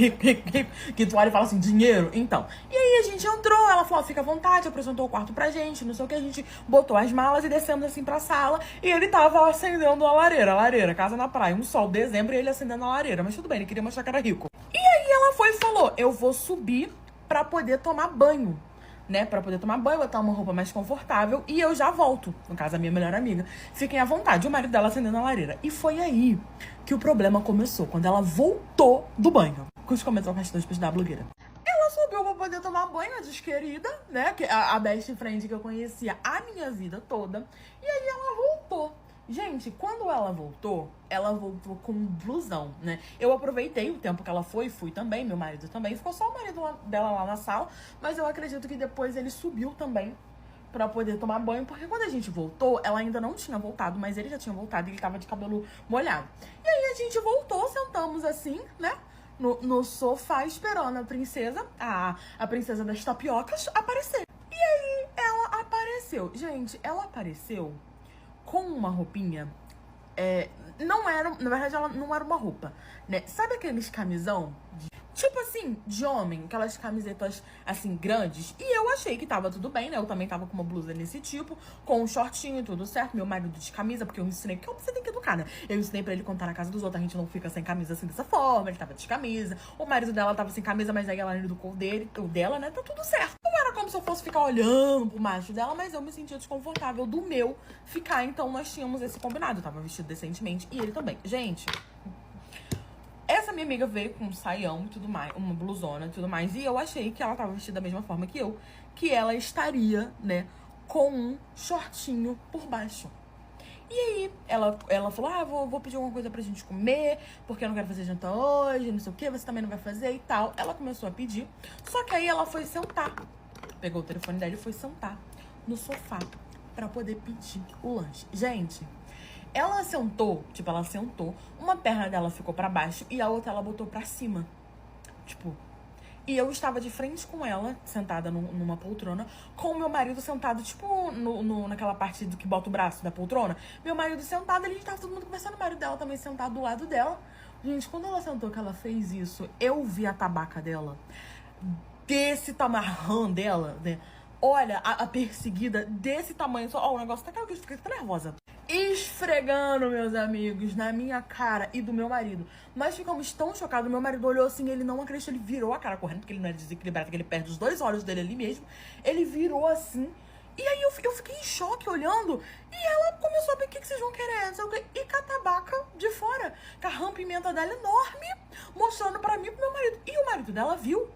Speaker 1: que tu olha e fala assim, dinheiro, então. E aí a gente entrou, ela falou, fica à vontade, apresentou o quarto pra gente, não sei o que, a gente botou as malas e descemos assim pra sala. E ele tava acendendo a lareira, casa na praia, um sol, dezembro, e ele acendendo a lareira. Mas tudo bem, ele queria mostrar que era rico. E aí ela foi e falou, eu vou subir pra poder tomar banho, né? Pra poder tomar banho, botar uma roupa mais confortável e eu já volto. No caso, a minha melhor amiga. Fiquem à vontade. O marido dela acendendo a lareira. E foi aí que o problema começou. Quando ela voltou do banho. Curte, comentou, restante pra da blogueira. Ela subiu pra poder tomar banho, a desquerida, né? Que a best friend que eu conhecia a minha vida toda. E aí ela voltou. Gente, quando ela voltou com um blusão, né? Eu aproveitei o tempo que ela foi, fui também, meu marido também. Ficou só o marido dela lá na sala, mas eu acredito que depois ele subiu também pra poder tomar banho, porque quando a gente voltou, ela ainda não tinha voltado, mas ele já tinha voltado e ele tava de cabelo molhado. E aí a gente voltou, sentamos assim, né? No sofá, esperando a princesa, a princesa das tapiocas, aparecer. E aí ela apareceu. Gente, ela apareceu com uma roupinha, não era, na verdade ela não era uma roupa, né? Sabe aqueles camisão, tipo assim, de homem, aquelas camisetas assim, grandes? E eu achei que tava tudo bem, né? Eu também tava com uma blusa desse tipo, com um shortinho, tudo certo. Meu marido de camisa, porque eu ensinei, porque você tem que educar, né? Eu ensinei pra ele contar na casa dos outros, a gente não fica sem camisa assim dessa forma, ele tava de camisa. O marido dela tava sem camisa, mas aí ela educou o dela, né? Tá tudo certo. Não era como se eu fosse ficar olhando pro macho dela, mas eu me sentia desconfortável do meu ficar, então nós tínhamos esse combinado. Eu tava vestido decentemente e ele também. Gente, essa minha amiga veio com um saião e tudo mais, uma blusona e tudo mais, e eu achei que ela tava vestida da mesma forma que eu, que ela estaria, né, com um shortinho por baixo. E aí, ela falou, vou pedir alguma coisa pra gente comer, porque eu não quero fazer janta hoje, não sei o que, você também não vai fazer e tal. Ela começou a pedir, só que aí ela foi sentar, pegou o telefone dela e foi sentar no sofá pra poder pedir o lanche. Gente, ela sentou, uma perna dela ficou pra baixo e a outra ela botou pra cima, tipo. E eu estava de frente com ela, sentada numa poltrona, com o meu marido sentado, tipo, naquela parte do que bota o braço da poltrona. Meu marido sentado, a gente tava todo mundo conversando, o marido dela também sentado do lado dela. Gente, quando ela sentou que ela fez isso, eu vi a tabaca dela, desse tamarrão dela, né? Olha, a perseguida desse tamanho, só, ó, o negócio tá que eu fiquei até nervosa. Esfregando, meus amigos, na minha cara e do meu marido. Nós ficamos tão chocados, meu marido olhou assim, ele não acreditou, ele virou a cara correndo, porque ele não é desequilibrado, que ele perde os 2 olhos dele ali mesmo. Ele virou assim E aí eu fiquei em choque olhando. E ela começou a ver o que vocês vão querer. E com a tabaca de fora. Com a rã-pimenta dela enorme, mostrando pra mim e pro meu marido. E o marido dela viu.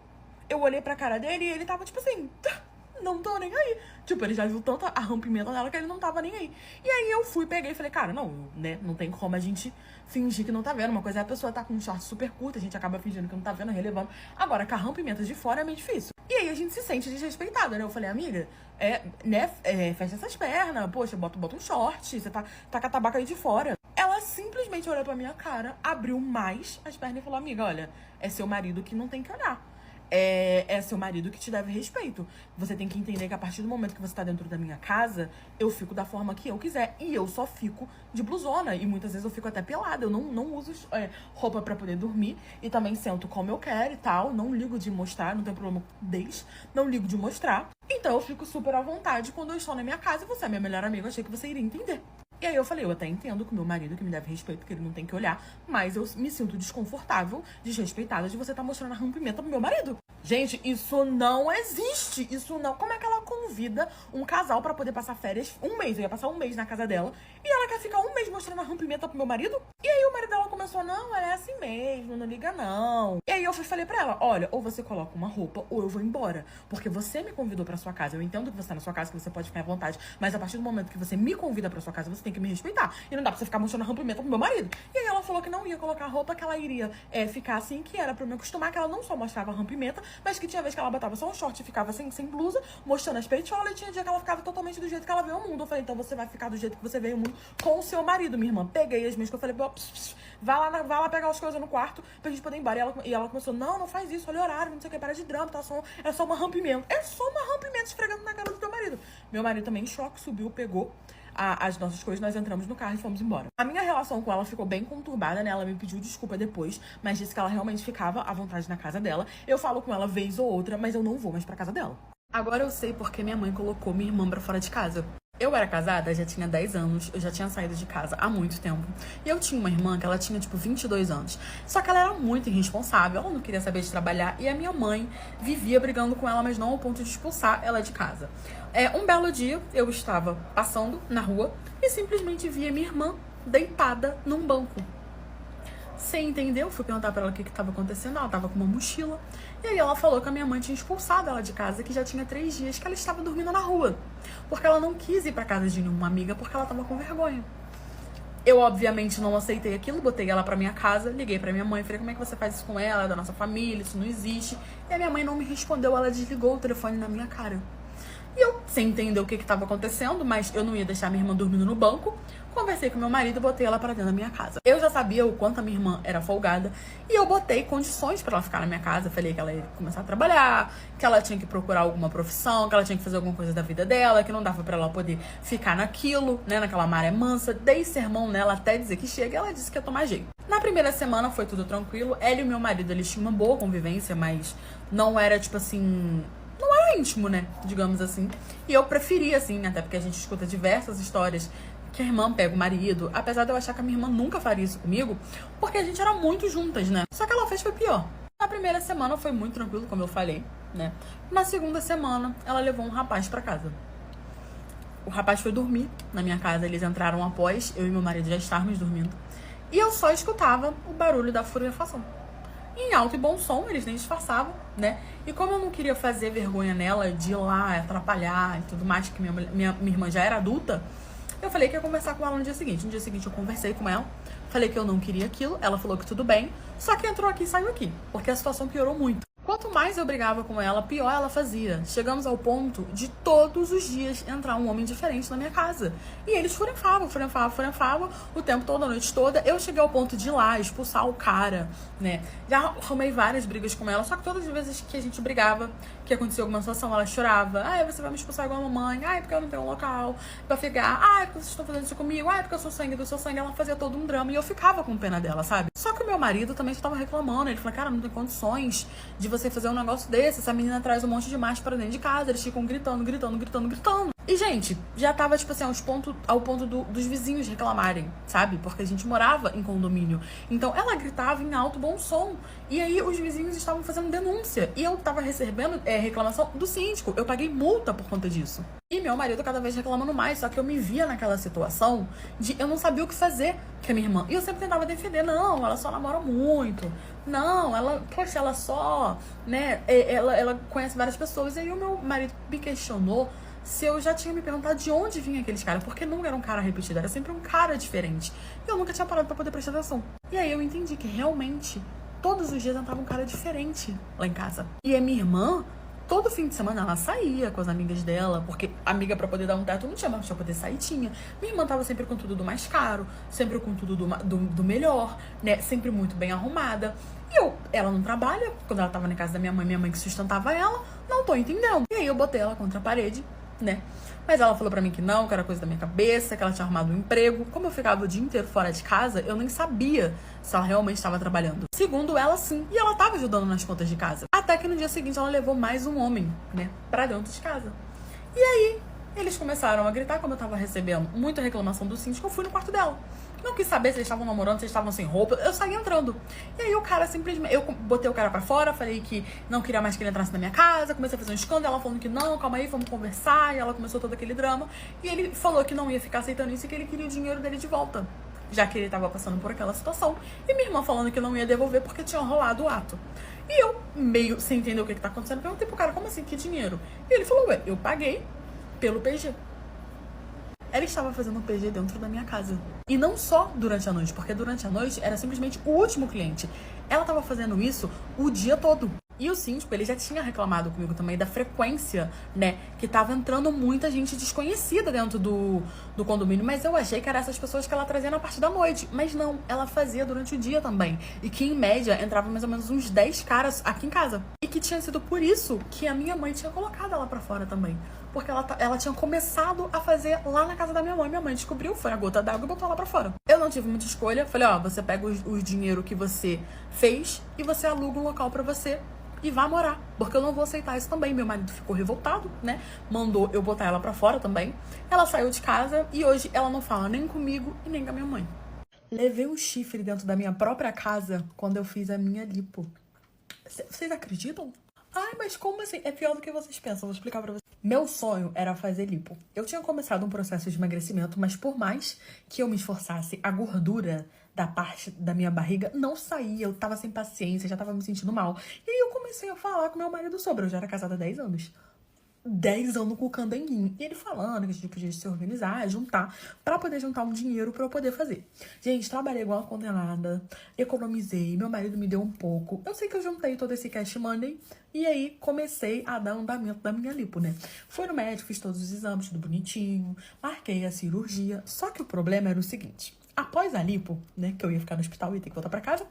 Speaker 1: Eu olhei pra cara dele e ele tava tipo assim... Não tô nem aí. Tipo, ele já viu tanto a rompimento dela que ele não tava nem aí. E aí eu fui, peguei e falei, cara, não, né? Não tem como a gente fingir que não tá vendo. Uma coisa é a pessoa tá com um short super curto, a gente acaba fingindo que não tá vendo, relevando. Agora, com a rompimento de fora é meio difícil. E aí a gente se sente desrespeitada, né? Eu falei, amiga, fecha essas pernas. Poxa, bota um short, você tá com a tabaca aí de fora. Ela simplesmente olhou pra minha cara, abriu mais as pernas e falou, amiga, olha, é seu marido que não tem que olhar. É seu marido que te deve respeito. Você tem que entender que a partir do momento que você tá dentro da minha casa, eu fico da forma que eu quiser. E eu só fico de blusona. E muitas vezes eu fico até pelada. Eu não uso roupa pra poder dormir. E também sento como eu quero e tal. Não ligo de mostrar, não tem problema com nudez. Não ligo de mostrar. Então eu fico super à vontade quando eu estou na minha casa. E você é minha melhor amiga, eu achei que você iria entender. E aí eu falei, eu até entendo que o meu marido, que me deve respeito, que ele não tem que olhar, mas eu me sinto desconfortável, desrespeitada de você estar mostrando a rompimenta pro meu marido. Gente, isso não existe. Isso não... Como é que ela convida um casal pra poder passar férias um mês? Eu ia passar um mês na casa dela. E ela quer ficar um mês mostrando a rompimenta pro meu marido? E aí o marido dela começou, não, ela é assim mesmo, não liga não. E aí eu falei pra ela, olha, ou você coloca uma roupa ou eu vou embora. Porque você me convidou pra sua casa. Eu entendo que você tá na sua casa, que você pode ficar à vontade. Mas a partir do momento que você me convida pra sua casa, você tem que me respeitar. E não dá pra você ficar mostrando a rompimenta pro meu marido. E aí ela falou que não ia colocar roupa, que ela iria ficar assim, que era pra eu me acostumar, que ela não só mostrava a rompimenta, mas que tinha vez que ela botava só um short e ficava sem blusa, mostrando as peitolas, e tinha dia que ela ficava totalmente do jeito que ela veio ao mundo. Eu falei, então você vai ficar do jeito que você veio ao mundo com o seu marido, minha irmã. Peguei as minhas que eu falei, vai lá pegar as coisas no quarto pra gente poder ir embora. E ela começou, não faz isso, olha o horário, não sei o que, para de drama, tá é só uma rompimento. É só uma rompimento esfregando na cara do teu marido. Meu marido também em choque, subiu, pegou as nossas coisas, nós entramos no carro e fomos embora. A minha relação com ela ficou bem conturbada, né? Ela me pediu desculpa depois, mas disse que ela realmente ficava à vontade na casa dela. Eu falo com ela vez ou outra, mas eu não vou mais pra casa dela. Agora eu sei porque minha mãe colocou minha irmã pra fora de casa. Eu era casada, já tinha 10 anos, eu já tinha saído de casa há muito tempo. E eu tinha uma irmã que ela tinha, 22 anos. Só que ela era muito irresponsável, ela não queria saber de trabalhar. E a minha mãe vivia brigando com ela, mas não ao ponto de expulsar ela de casa. Um belo dia, eu estava passando na rua e simplesmente via minha irmã deitada num banco. Sem entender, eu fui perguntar pra ela o que estava acontecendo. Ela tava com uma mochila. E aí ela falou que a minha mãe tinha expulsado ela de casa, que já tinha 3 dias que ela estava dormindo na rua. Porque ela não quis ir pra casa de nenhuma amiga, porque ela tava com vergonha. Eu, obviamente, não aceitei aquilo, botei ela pra minha casa, liguei pra minha mãe, falei, como é que você faz isso com ela, é da nossa família, isso não existe. E a minha mãe não me respondeu, ela desligou o telefone na minha cara. E eu, sem entender o que estava acontecendo, mas eu não ia deixar minha irmã dormindo no banco, conversei com meu marido e botei ela pra dentro da minha casa. Eu já sabia o quanto a minha irmã era folgada e eu botei condições pra ela ficar na minha casa. Falei que ela ia começar a trabalhar, que ela tinha que procurar alguma profissão, que ela tinha que fazer alguma coisa da vida dela, que não dava pra ela poder ficar naquilo, né, naquela maré mansa. Dei sermão nela até dizer que chega e ela disse que ia tomar jeito. Na primeira semana foi tudo tranquilo. Ela e o meu marido, eles tinham uma boa convivência, mas não era tipo assim... não era íntimo, né? Digamos assim. E eu preferia, assim, até porque a gente escuta diversas histórias que a irmã pega o marido, apesar de eu achar que a minha irmã nunca faria isso comigo, porque a gente era muito juntas, né? Só que ela fez foi pior. Na primeira semana foi muito tranquilo, como eu falei, né? Na segunda semana, ela levou um rapaz pra casa. O rapaz foi dormir na minha casa, eles entraram após eu e meu marido já estarmos dormindo. E eu só escutava o barulho da furiação. Em alto e bom som, eles nem disfarçavam, né? E como eu não queria fazer vergonha nela de ir lá, atrapalhar e tudo mais, que minha irmã já era adulta, eu falei que ia conversar com ela no dia seguinte. No dia seguinte eu conversei com ela, falei que eu não queria aquilo, ela falou que tudo bem, só que entrou aqui e saiu aqui, porque a situação piorou muito. Quanto mais eu brigava com ela, pior ela fazia. Chegamos ao ponto de todos os dias entrar um homem diferente na minha casa. E eles furenfavam o tempo todo, a noite toda. Eu cheguei ao ponto de ir lá, expulsar o cara, né? Já arrumei várias brigas com ela, só que todas as vezes que a gente brigava, que acontecia alguma situação, ela chorava. Ai, você vai me expulsar igual a mamãe. Ai, porque eu não tenho um local pra ficar. Ai, porque vocês estão fazendo isso comigo. Ai, porque eu sou sangue do seu sangue. Ela fazia todo um drama e eu ficava com pena dela, sabe? Só que o meu marido também estava reclamando. Ele falou, cara, não tem condições de você fazer um negócio desse. Essa menina traz um monte de macho pra dentro de casa. Eles ficam gritando. E, gente, já tava, tipo assim, ao ponto dos vizinhos reclamarem, sabe? Porque a gente morava em condomínio. Então, ela gritava em alto bom som. E aí, os vizinhos estavam fazendo denúncia. E eu tava recebendo reclamação do síndico. Eu paguei multa por conta disso. E meu marido cada vez reclamando mais. Só que eu me via naquela situação de eu não sabia o que fazer com a minha irmã. E eu sempre tentava defender. Não, ela só namora muito. Não, poxa, ela só, né? Ela conhece várias pessoas. E aí, o meu marido me questionou se eu já tinha me perguntado de onde vinha aqueles caras, porque nunca era um cara repetido, era sempre um cara diferente. E eu nunca tinha parado pra poder prestar atenção. E aí eu entendi que realmente, todos os dias entrava um cara diferente lá em casa. E a minha irmã, todo fim de semana, ela saía com as amigas dela, porque amiga pra poder dar um teto não tinha, mas pra poder sair tinha. Minha irmã tava sempre com tudo do mais caro, sempre com tudo do melhor, né? Sempre muito bem arrumada. E ela não trabalha, quando ela tava na casa da minha mãe que sustentava ela, não tô entendendo. E aí eu botei ela contra a parede, né? Mas ela falou pra mim que não, que era coisa da minha cabeça, que ela tinha arrumado um emprego. Como eu ficava o dia inteiro fora de casa, eu nem sabia se ela realmente estava trabalhando. Segundo ela, sim. E ela tava ajudando nas contas de casa. Até que no dia seguinte ela levou mais um homem, né, pra dentro de casa. E aí, eles começaram a gritar. Como eu tava recebendo muita reclamação do síndico, eu fui no quarto dela. Não quis saber se eles estavam namorando, se eles estavam sem roupa. Eu saí entrando. E aí o cara simplesmente... Eu botei o cara pra fora, falei que não queria mais que ele entrasse na minha casa. Comecei a fazer um escândalo, ela falando que não, calma aí, vamos conversar. E ela começou todo aquele drama. E ele falou que não ia ficar aceitando isso e que ele queria o dinheiro dele de volta, já que ele tava passando por aquela situação. E minha irmã falando que não ia devolver porque tinha rolado o ato. E eu, meio sem entender o que tá acontecendo, perguntei pro cara, como assim, que dinheiro? E ele falou, ué, eu paguei pelo PG. Ela estava fazendo um PG dentro da minha casa. E não só durante a noite, porque durante a noite era simplesmente o último cliente. Ela estava fazendo isso o dia todo. E o síndico, ele já tinha reclamado comigo também da frequência, né? Que tava entrando muita gente desconhecida dentro do condomínio. Mas eu achei que eram essas pessoas que ela trazia na parte da noite. Mas não, ela fazia durante o dia também. E que, em média, entrava mais ou menos uns 10 caras aqui em casa. E que tinha sido por isso que a minha mãe tinha colocado ela pra fora também. Porque ela tinha começado a fazer lá na casa da minha mãe. Minha mãe descobriu, foi a gota d'água e botou ela pra fora. Eu não tive muita escolha. Falei, ó, você pega o dinheiro que você fez e você aluga um local pra você e vá morar, porque eu não vou aceitar isso também. Meu marido ficou revoltado, né? Mandou eu botar ela pra fora também. Ela saiu de casa e hoje ela não fala nem comigo e nem com a minha mãe. Levei um chifre dentro da minha própria casa quando eu fiz a minha lipo. Vocês acreditam? Ai, mas como assim? É pior do que vocês pensam, vou explicar pra vocês. Meu sonho era fazer lipo. Eu tinha começado um processo de emagrecimento, mas por mais que eu me esforçasse, a gordura da parte da minha barriga não saía. Eu tava sem paciência, já tava me sentindo mal. E aí eu comecei a falar com meu marido sobre. Eu já era casada há 10 anos. 10 anos com o candanguinho. E ele falando que a gente podia se organizar, juntar, pra poder juntar um dinheiro pra eu poder fazer. Gente, trabalhei igual uma condenada, economizei, meu marido me deu um pouco. Eu sei que eu juntei todo esse cash money e aí comecei a dar andamento da minha lipo, né? Fui no médico, fiz todos os exames, tudo bonitinho, marquei a cirurgia. Só que o problema era o seguinte: após a lipo, né, que eu ia ficar no hospital e ia ter que voltar pra casa,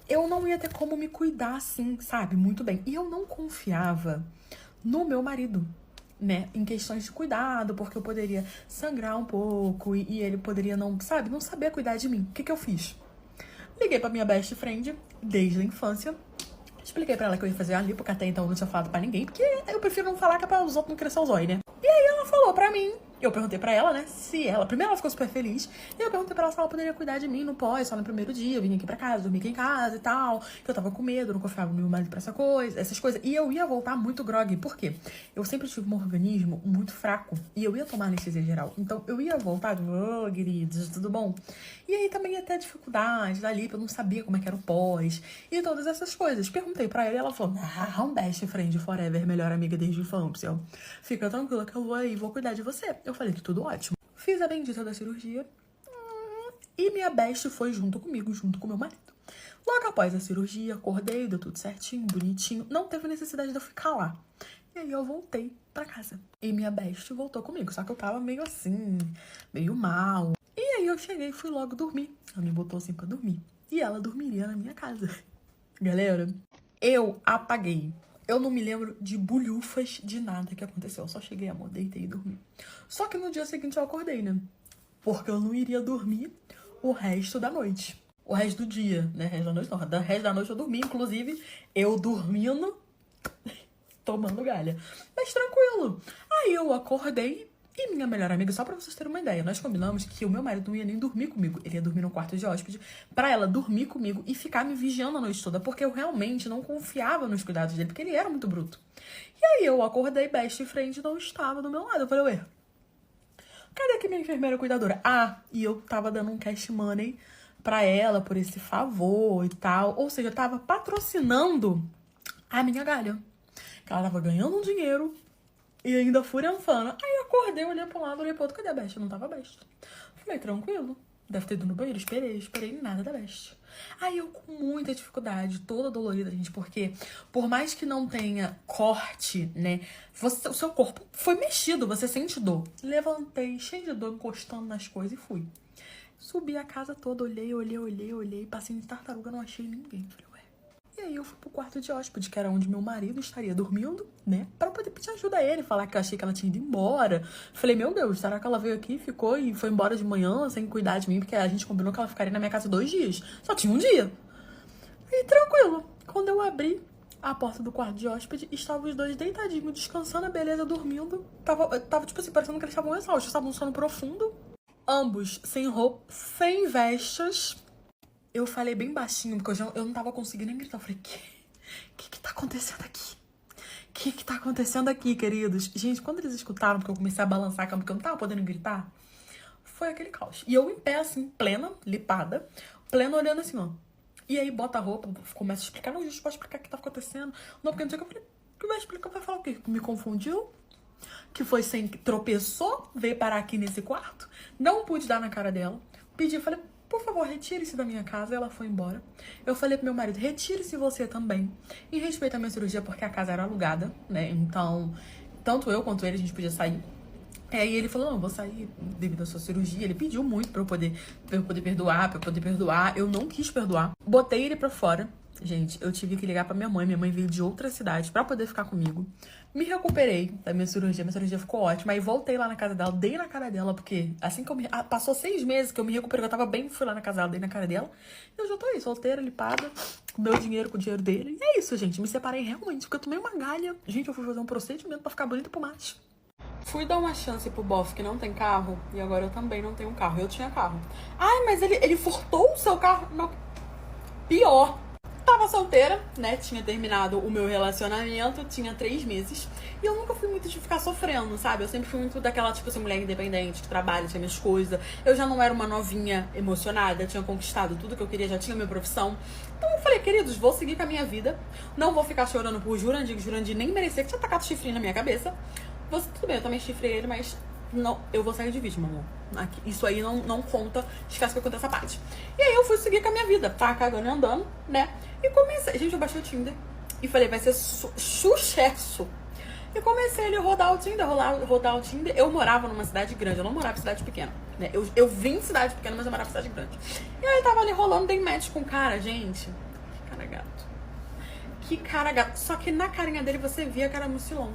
Speaker 1: eu não ia ter como me cuidar assim, sabe? Muito bem. E eu não confiava no meu marido, né, em questões de cuidado, porque eu poderia sangrar um pouco e ele poderia não saber cuidar de mim. O que eu fiz? Liguei pra minha best friend desde a infância, expliquei pra ela que eu ia fazer a lipo, porque até então eu não tinha falado pra ninguém, porque eu prefiro não falar que é pra os outros não crescer os olhos, né? E aí ela falou pra mim, eu perguntei pra ela, né, se ela... Primeiro ela ficou super feliz, e eu perguntei pra ela se ela poderia cuidar de mim no pós, só no primeiro dia. Eu vim aqui pra casa, dormi aqui em casa e tal, que eu tava com medo, não confiava no meu marido pra essas coisas. E eu ia voltar muito grog, por quê? Eu sempre tive um organismo muito fraco, e eu ia tomar anestesia geral. Então eu ia voltar, queridos, tudo bom? E aí também ia ter a dificuldade dali, eu não sabia como é que era o pós, e todas essas coisas. Perguntei pra ela e ela falou, um best friend forever, melhor amiga desde a infância. Fica tranquila que eu vou aí, vou cuidar de você. Eu falei que tudo ótimo. Fiz a bendita da cirurgia e minha best foi junto comigo, junto com meu marido. Logo após a cirurgia, acordei, deu tudo certinho, bonitinho. Não teve necessidade de eu ficar lá. E aí eu voltei pra casa. E minha best voltou comigo, só que eu tava meio assim, meio mal. E aí eu cheguei e fui logo dormir. Ela me botou assim pra dormir. E ela dormiria na minha casa. Galera, eu apaguei. Eu não me lembro de bulhufas de nada que aconteceu. Eu só cheguei, amor, deitei e dormi. Só que no dia seguinte eu acordei, né? Porque eu não iria dormir o resto da noite. O resto do dia, né? O resto da noite não. O resto da noite eu dormi, inclusive, eu dormindo, tomando galha. Mas tranquilo. Aí eu acordei E minha melhor amiga, só pra vocês terem uma ideia, nós combinamos que o meu marido não ia nem dormir comigo. Ele ia dormir no quarto de hóspede pra ela dormir comigo e ficar me vigiando a noite toda, porque eu realmente não confiava nos cuidados dele, porque ele era muito bruto. E aí eu acordei, best friend não estava do meu lado. Eu falei, ué, cadê que minha enfermeira cuidadora? Ah, e eu tava dando um cash money pra ela por esse favor e tal. Ou seja, eu tava patrocinando a minha galha. Que ela tava ganhando um dinheiro e ainda furianfando. Aí eu acordei, olhei pra um lado, olhei pro outro. Cadê a Best? Não tava a Best. Falei, tranquilo. Deve ter ido no banheiro. Esperei nada da Best. Aí eu com muita dificuldade, toda dolorida, gente, porque por mais que não tenha corte, né, o seu corpo foi mexido, você sente dor. Levantei, cheio de dor, encostando nas coisas e fui. Subi a casa toda, olhei, passei de tartaruga, não achei ninguém. Falei, ué. E aí eu fui pro quarto de hóspede, que era onde meu marido estaria dormindo, né? Pra poder pedir ajuda a ele, falar que eu achei que ela tinha ido embora. Falei, meu Deus, será que ela veio aqui, ficou e foi embora de manhã sem cuidar de mim? Porque a gente combinou que ela ficaria na minha casa 2 dias. Só tinha um dia. E tranquilo. Quando eu abri a porta do quarto de hóspede, estavam os dois deitadinhos, descansando, a beleza, dormindo. Tava tipo assim, parecendo que eles estavam exaustos, estavam num sono profundo. Ambos sem roupa, sem vestes. Eu falei bem baixinho, porque eu não tava conseguindo nem gritar. Eu falei, que tá acontecendo aqui? Que tá acontecendo aqui, queridos? Gente, quando eles escutaram, porque eu comecei a balançar a cama, porque eu não tava podendo gritar, foi aquele caos. E eu em pé, assim, plena, lipada, plena, olhando assim, ó. E aí bota a roupa, começa a explicar. Não, gente, pode explicar o que tá acontecendo. Não, porque não sei o que. Eu falei, que vai explicar? Vai falar o quê? Me confundiu? Que foi sem... Tropeçou, veio parar aqui nesse quarto. Não pude dar na cara dela. Pedi, falei, por favor, retire-se da minha casa. Ela foi embora. Eu falei pro meu marido, retire-se você também. Em respeito à minha cirurgia, porque a casa era alugada, né? Então, tanto eu quanto ele, a gente podia sair. E ele falou, não, vou sair devido à sua cirurgia. Ele pediu muito pra eu poder perdoar. Eu não quis perdoar. Botei ele pra fora. Gente, eu tive que ligar pra minha mãe. Minha mãe veio de outra cidade pra poder ficar comigo. Me recuperei da minha cirurgia. Minha cirurgia ficou ótima. Aí voltei lá na casa dela, dei na cara dela, porque assim que eu passou 6 meses que eu me recuperei, eu tava bem, fui lá na casa dela, dei na cara dela. E eu já tô aí, solteira, lipada, com meu dinheiro, com o dinheiro dele. E é isso, gente. Me separei realmente, porque eu tomei uma galha. Gente, eu fui fazer um procedimento pra ficar bonita pro macho. Fui dar uma chance pro bofe que não tem carro, e agora eu também não tenho carro. Eu tinha carro. Ai, mas ele furtou o seu carro? Não. Pior. Tava solteira, né? Tinha terminado o meu relacionamento, tinha 3 meses. E eu nunca fui muito de ficar sofrendo, sabe? Eu sempre fui muito daquela, tipo assim, mulher independente, que trabalha, tinha minhas coisas. Eu já não era uma novinha emocionada, tinha conquistado tudo que eu queria, já tinha minha profissão. Então eu falei, queridos, vou seguir com a minha vida. Não vou ficar chorando por Jurandir, que Jurandir nem merecia que tinha tacado chifrinho na minha cabeça. Tudo bem, eu também chifrei ele, mas não, eu vou sair de vítima, amor. Aqui, isso aí não conta, esquece que eu conto essa parte. E aí eu fui seguir com a minha vida, tá cagando e andando, né? E comecei, gente, eu baixei o Tinder e falei, vai ser sucesso. E comecei a rodar o Tinder, Eu morava numa cidade grande, eu não morava em cidade pequena, né? Eu vim em cidade pequena, mas eu morava em cidade grande. E aí eu tava ali rolando, dei match com o cara, gente. Que cara gato. Só que na carinha dele você via que era mucilão.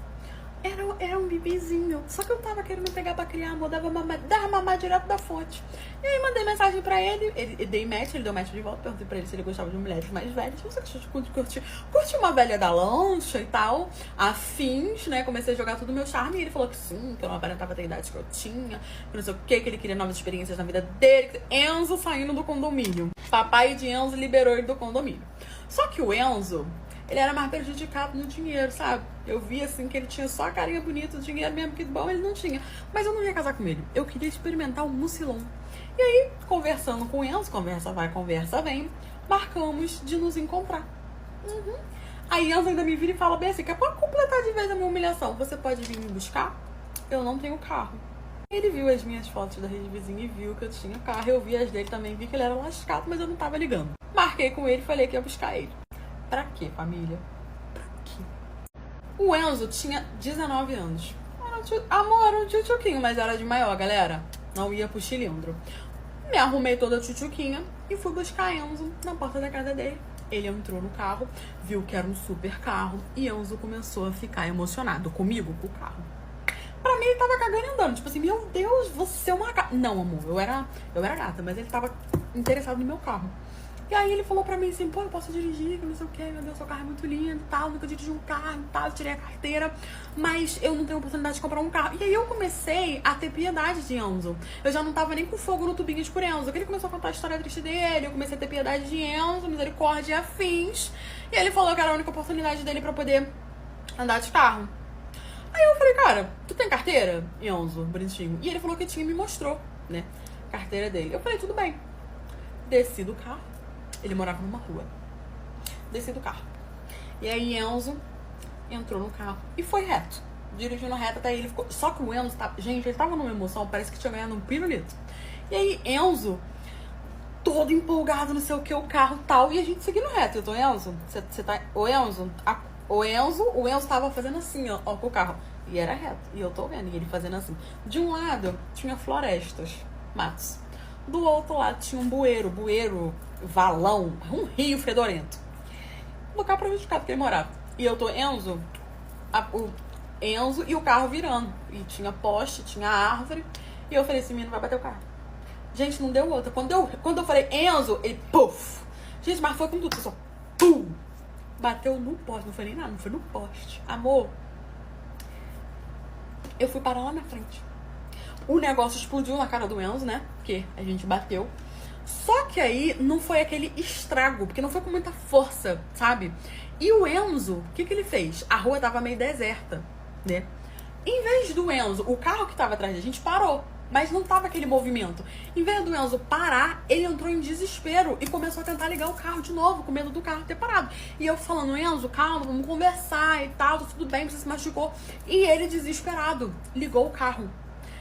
Speaker 1: Era um bebezinho. Só que eu tava querendo pegar pra criar, amor. Dava mamar direto da fonte. E aí mandei mensagem pra ele. Ele deu match de volta. Perguntei pra ele se ele gostava de mulheres mais velhas. Você curte uma velha da lancha e tal. Afins, né? Comecei a jogar todo o meu charme. E ele falou que sim, que eu não aparentava ter a idade que eu tinha. Que não sei o que ele queria novas experiências na vida dele. Enzo saindo do condomínio. Papai de Enzo liberou ele do condomínio. Só que o Enzo, ele era mais prejudicado no dinheiro, sabe? Eu vi, assim, que ele tinha só a carinha bonita, o dinheiro mesmo, que bom ele não tinha. Mas eu não ia casar com ele. Eu queria experimentar um mucilão. E aí, conversando com o Enzo, conversa vai, conversa vem, marcamos de nos encontrar. Aí Enzo ainda me vira e fala bem assim, que é pra completar de vez a minha humilhação. Você pode vir me buscar? Eu não tenho carro. Ele viu as minhas fotos da rede vizinha e viu que eu tinha carro. Eu vi as dele também, vi que ele era lascado, mas eu não tava ligando. Marquei com ele e falei que ia buscar ele. Pra quê, família? Pra quê? O Enzo tinha 19 anos. Era um tchutchuquinho, mas era de maior, galera. Não ia pro cilindro. Me arrumei toda tchutchuquinha e fui buscar Enzo na porta da casa dele. Ele entrou no carro, viu que era um super carro e Enzo começou a ficar emocionado comigo, com o carro. Pra mim, ele tava cagando e andando. Tipo assim, meu Deus, você é uma gata. Não, amor, eu era gata, mas ele tava interessado no meu carro. E aí ele falou pra mim assim, pô, eu posso dirigir, que não sei o que, meu Deus, seu carro é muito lindo e tal, nunca dirigi um carro e tal, tirei a carteira, mas eu não tenho oportunidade de comprar um carro. E aí eu comecei a ter piedade de Enzo. Eu já não tava nem com fogo no tubinho por Enzo. Ele começou a contar a história triste dele, eu comecei a ter piedade de Enzo, misericórdia e afins. E ele falou que era a única oportunidade dele pra poder andar de carro. Aí eu falei, cara, tu tem carteira, Enzo? Bonitinho. E ele falou que tinha e me mostrou, né, a carteira dele. Eu falei, tudo bem. Desci do carro. Ele morava numa rua. Desci do carro. E aí Enzo entrou no carro e foi reto. Dirigindo reto até ele ficou. Só que o Enzo tava. Gente, ele tava numa emoção, parece que tinha ganhado um pirulito. E aí, Enzo, todo empolgado, não sei o que, o carro tal. E a gente seguindo reto. Eu tô, Enzo, você tá. Ô, Enzo, o Enzo tava fazendo assim, ó, com o carro. E era reto. E eu tô vendo, e ele fazendo assim. De um lado tinha florestas, matos. Do outro lado tinha um bueiro, valão, um rio fedorento. Lugar prejudicado que ele morava. E eu tô, Enzo, o Enzo e o carro virando. E tinha poste, tinha árvore. E eu falei, esse menino vai bater o carro. Gente, não deu outra. Quando eu falei, Enzo, ele, puf. Gente, mas foi com tudo, só, pum. Bateu no poste, não foi nem nada, não foi no poste. Amor, eu fui parar lá na frente. O negócio explodiu na cara do Enzo, né? Porque a gente bateu. Só que aí não foi aquele estrago, porque não foi com muita força, sabe? E o Enzo, o que ele fez? A rua tava meio deserta, né? Em vez do Enzo, o carro que tava atrás da gente parou, mas não tava aquele movimento. Em vez do Enzo parar, ele entrou em desespero e começou a tentar ligar o carro de novo, com medo do carro ter parado. E eu falando, Enzo, calma, vamos conversar e tal, tudo bem, você se machucou. E ele, desesperado, ligou o carro.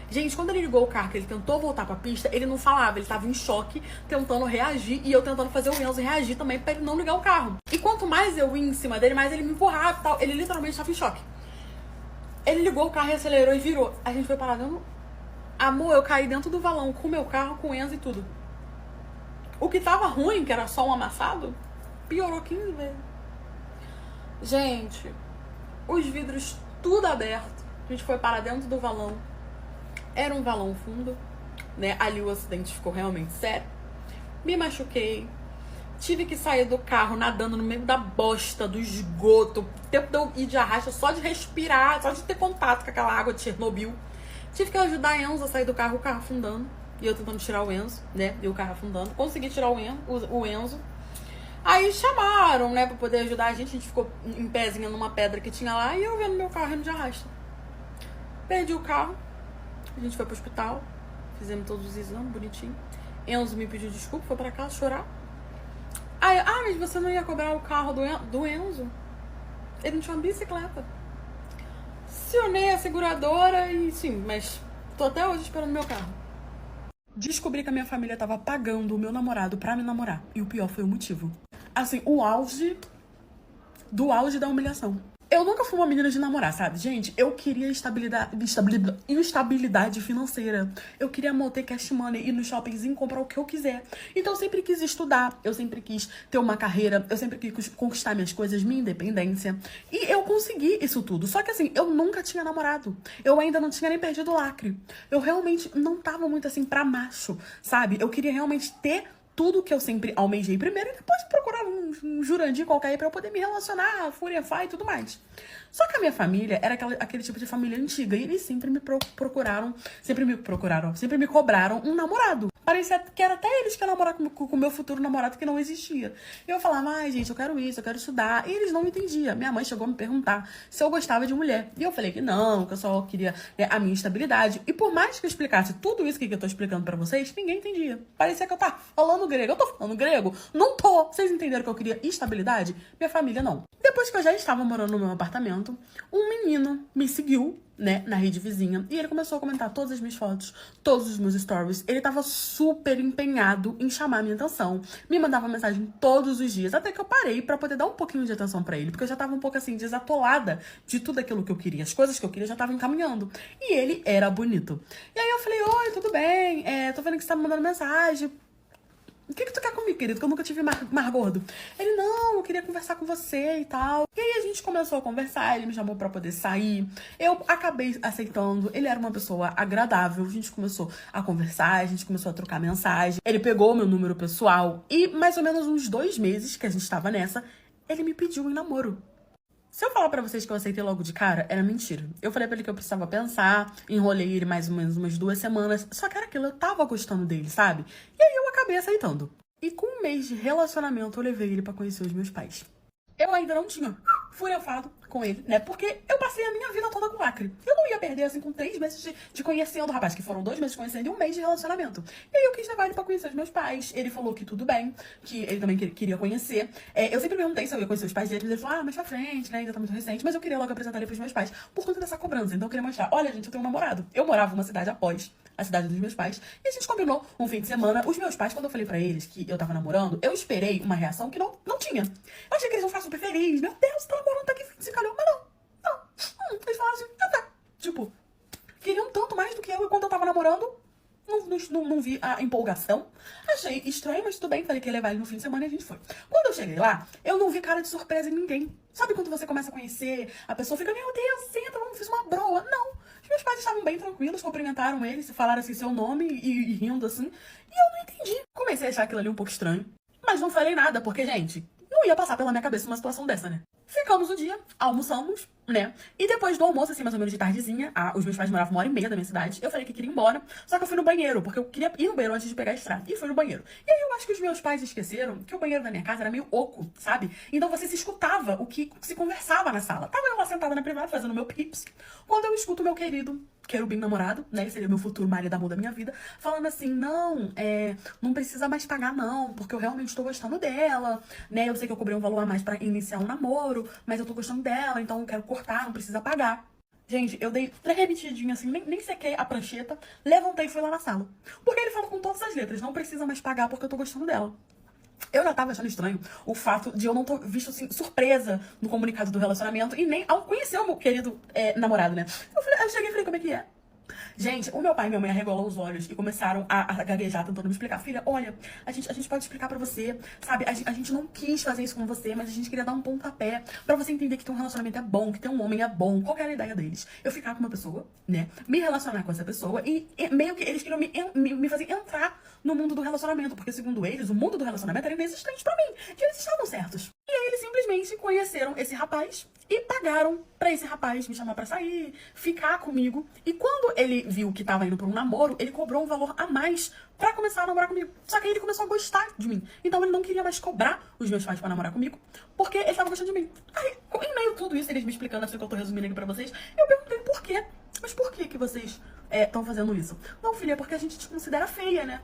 Speaker 1: Gente, quando ele ligou o carro, que ele tentou voltar pra pista, ele não falava, ele tava em choque, tentando reagir, e eu tentando fazer o Enzo reagir também pra ele não ligar o carro. E quanto mais eu ia em cima dele, mais ele me empurrava e tal. Ele literalmente tava em choque. Ele ligou o carro e acelerou e virou. A gente foi parar dentro. Amor, eu caí dentro do valão com o meu carro, com o Enzo e tudo. O que tava ruim, que era só um amassado, piorou 15 vezes. Gente, os vidros tudo aberto. A gente foi parar dentro do valão. Era um valão fundo, né? Ali o acidente ficou realmente sério. Me machuquei. Tive que sair do carro nadando no meio da bosta, do esgoto. O tempo de eu ir de arrasto só de respirar, só de ter contato com aquela água de Chernobyl. Tive que ajudar a Enzo a sair do carro, o carro afundando. E eu tentando tirar o Enzo, né? E o carro afundando. Consegui tirar o Enzo. Aí chamaram, né? Pra poder ajudar a gente. A gente ficou em pezinha numa pedra que tinha lá. E eu vendo meu carro indo de arrasto. Perdi o carro. A gente foi pro hospital, fizemos todos os exames, bonitinho. Enzo me pediu desculpa, foi pra casa chorar. Aí, mas você não ia cobrar o carro do Enzo? Ele não tinha uma bicicleta. Acionei a seguradora e sim, mas tô até hoje esperando meu carro. Descobri que a minha família tava pagando o meu namorado pra me namorar. E o pior foi o motivo. Assim, o auge da humilhação. Eu nunca fui uma menina de namorar, sabe? Gente, eu queria estabilidade financeira. Eu queria ter cash money, ir no shoppingzinho e comprar o que eu quiser. Então eu sempre quis estudar, eu sempre quis ter uma carreira, eu sempre quis conquistar minhas coisas, minha independência. E eu consegui isso tudo. Só que assim, eu nunca tinha namorado. Eu ainda não tinha nem perdido o lacre. Eu realmente não tava muito assim pra macho, sabe? Eu queria realmente ter tudo que eu sempre almejei primeiro e depois procurar um Jurandir qualquer aí pra eu poder me relacionar, furiafar e tudo mais. Só que a minha família era aquele tipo de família antiga e eles sempre me sempre me cobraram um namorado. Parecia que era até eles que iam namorar com o meu futuro namorado que não existia. E eu falava, gente, eu quero isso, eu quero estudar. E eles não entendiam. Minha mãe chegou a me perguntar se eu gostava de mulher. E eu falei que não, que eu só queria, né, a minha estabilidade. E por mais que eu explicasse tudo isso que eu tô explicando pra vocês, ninguém entendia. Parecia que eu tava falando grego. Eu tô falando grego? Não tô. Vocês entenderam que eu queria estabilidade? Minha família não. Depois que eu já estava morando no meu apartamento, um menino me seguiu, né, na rede vizinha, e ele começou a comentar todas as minhas fotos, todos os meus stories. Ele tava super empenhado em chamar minha atenção, me mandava mensagem todos os dias, até que eu parei pra poder dar um pouquinho de atenção pra ele, porque eu já tava um pouco assim, desatolada de tudo aquilo que eu queria, as coisas que eu queria já estavam encaminhando, e ele era bonito. E aí eu falei, oi, tudo bem? Tô vendo que você tá me mandando mensagem. O que tu quer comigo, querido? Que eu nunca tive mar gordo. Ele, não, eu queria conversar com você e tal. E aí a gente gente começou a conversar, ele me chamou pra poder sair. Eu acabei aceitando, ele era uma pessoa agradável, a gente começou a conversar, a gente começou a trocar mensagem. Ele pegou meu número pessoal e mais ou menos uns 2 meses que a gente tava nessa, ele me pediu em namoro. Se eu falar pra vocês que eu aceitei logo de cara, era mentira. Eu falei pra ele que eu precisava pensar, enrolei ele mais ou menos umas 2 semanas, só que era aquilo, eu tava gostando dele, sabe? E aí eu acabei aceitando. E com 1 mês de relacionamento, eu levei ele pra conhecer os meus pais. Eu ainda não tinha furafado com ele, né? Porque eu passei a minha vida toda com lacre. Eu não ia perder, assim, com 3 meses de conhecendo o rapaz, que foram 2 meses conhecendo e 1 mês de relacionamento. E aí eu quis levar ele pra conhecer os meus pais. Ele falou que tudo bem, que ele também queria conhecer. Eu sempre perguntei se eu ia conhecer os pais dele, mas ele falou, mais pra frente, né? Ainda tá muito recente. Mas eu queria logo apresentar ele pros meus pais, por conta dessa cobrança. Então eu queria mostrar, olha, gente, eu tenho um namorado. Eu morava numa cidade após a cidade dos meus pais. E a gente combinou um fim de semana. Os meus pais, quando eu falei pra eles que eu tava namorando, eu esperei uma reação que não tinha. Eu achei que eles iam ficar super felizes. Meu Deus, tá namorando, tá aqui, se calhou. Mas não. Eles falaram assim, tá. Tipo, queriam tanto mais do que eu. E quando eu tava namorando, não vi a empolgação. Achei estranho, mas tudo bem. Falei que ia levar ele no fim de semana e a gente foi. Quando eu cheguei lá, eu não vi cara de surpresa em ninguém. Sabe quando você começa a conhecer, a pessoa fica, meu Deus, senta, vamos, fiz uma broa. Não. Os meus pais estavam bem tranquilos, cumprimentaram ele, falaram assim seu nome e rindo assim. E eu não entendi. Comecei a achar aquilo ali um pouco estranho. Mas não falei nada, porque, gente, não ia passar pela minha cabeça uma situação dessa, né? Ficamos o dia, almoçamos, né? E depois do almoço, assim, mais ou menos de tardezinha, os meus pais moravam 1h30 da minha cidade. Eu falei que queria ir embora, só que eu fui no banheiro, porque eu queria ir no banheiro antes de pegar a estrada. E fui no banheiro. E aí eu acho que os meus pais esqueceram que o banheiro da minha casa era meio oco, sabe? Então você se escutava o que se conversava na sala. Tava eu lá sentada na privada, fazendo meu pips, quando eu escuto o meu querido querubim namorado, né? Ele seria meu futuro marido da amor da minha vida, falando assim, não precisa mais pagar não, porque eu realmente estou gostando dela, né? Eu sei que eu cobrei um valor a mais pra iniciar um namoro, mas eu tô gostando dela, então eu quero cortar, não precisa pagar. Gente, eu dei 3 repetidinhas assim, nem sequei a prancheta, levantei e fui lá na sala. Porque ele falou com todas as letras, não precisa mais pagar porque eu tô gostando dela. Eu já tava achando estranho o fato de eu não ter visto, assim, surpresa no comunicado do relacionamento e nem ao conhecer o meu querido namorado, né? Eu cheguei e falei, como é que é? Gente, o meu pai e minha mãe arregalou os olhos e começaram a gaguejar, tentando me explicar. Filha, olha, a gente pode explicar pra você, sabe? A gente não quis fazer isso com você, mas a gente queria dar um pontapé pra você entender que ter um relacionamento é bom, que ter um homem é bom. Qual que era a ideia deles? Eu ficar com uma pessoa, né? Me relacionar com essa pessoa e meio que eles queriam me fazer entrar no mundo do relacionamento, porque segundo eles, o mundo do relacionamento era inexistente pra mim, que eles estavam certos. E aí eles simplesmente conheceram esse rapaz e pagaram pra esse rapaz me chamar pra sair, ficar comigo. E quando ele viu que tava indo pra um namoro, ele cobrou um valor a mais pra começar a namorar comigo. Só que aí ele começou a gostar de mim. Então ele não queria mais cobrar os meus pais pra namorar comigo, porque ele tava gostando de mim. Aí, em meio a tudo isso, eles me explicando, assim que eu tô resumindo aqui pra vocês, eu perguntei por quê. Mas por que vocês estão fazendo isso? Não, filha, é porque a gente te considera feia, né?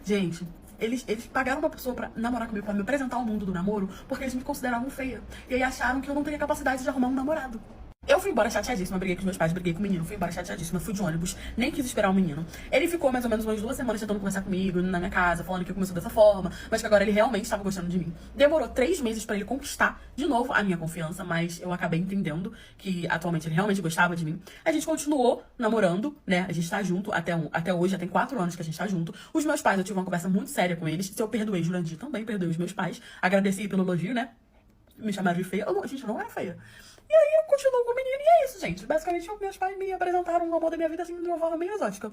Speaker 1: Gente, eles pagaram uma pessoa pra namorar comigo, pra me apresentar ao mundo do namoro, porque eles me consideravam feia. E aí acharam que eu não teria capacidade de arrumar um namorado. Eu fui embora chateadíssima, briguei com os meus pais, briguei com o menino, fui embora chateadíssima, fui de ônibus, nem quis esperar o menino. Ele ficou mais ou menos umas 2 semanas tentando conversar comigo, na minha casa, falando que começou dessa forma, mas que agora ele realmente estava gostando de mim. Demorou 3 meses pra ele conquistar de novo a minha confiança, mas eu acabei entendendo que atualmente ele realmente gostava de mim. A gente continuou namorando, né? A gente tá junto até hoje, já tem 4 anos que a gente tá junto. Os meus pais, eu tive uma conversa muito séria com eles. Se eu perdoei Jurandir, também perdoei os meus pais. Agradeci pelo elogio, né? Me chamaram de feia. Gente, eu não era feia. E aí eu continuo com o menino e é isso, gente. Basicamente, meus pais me apresentaram o amor da minha vida assim de uma forma meio exótica.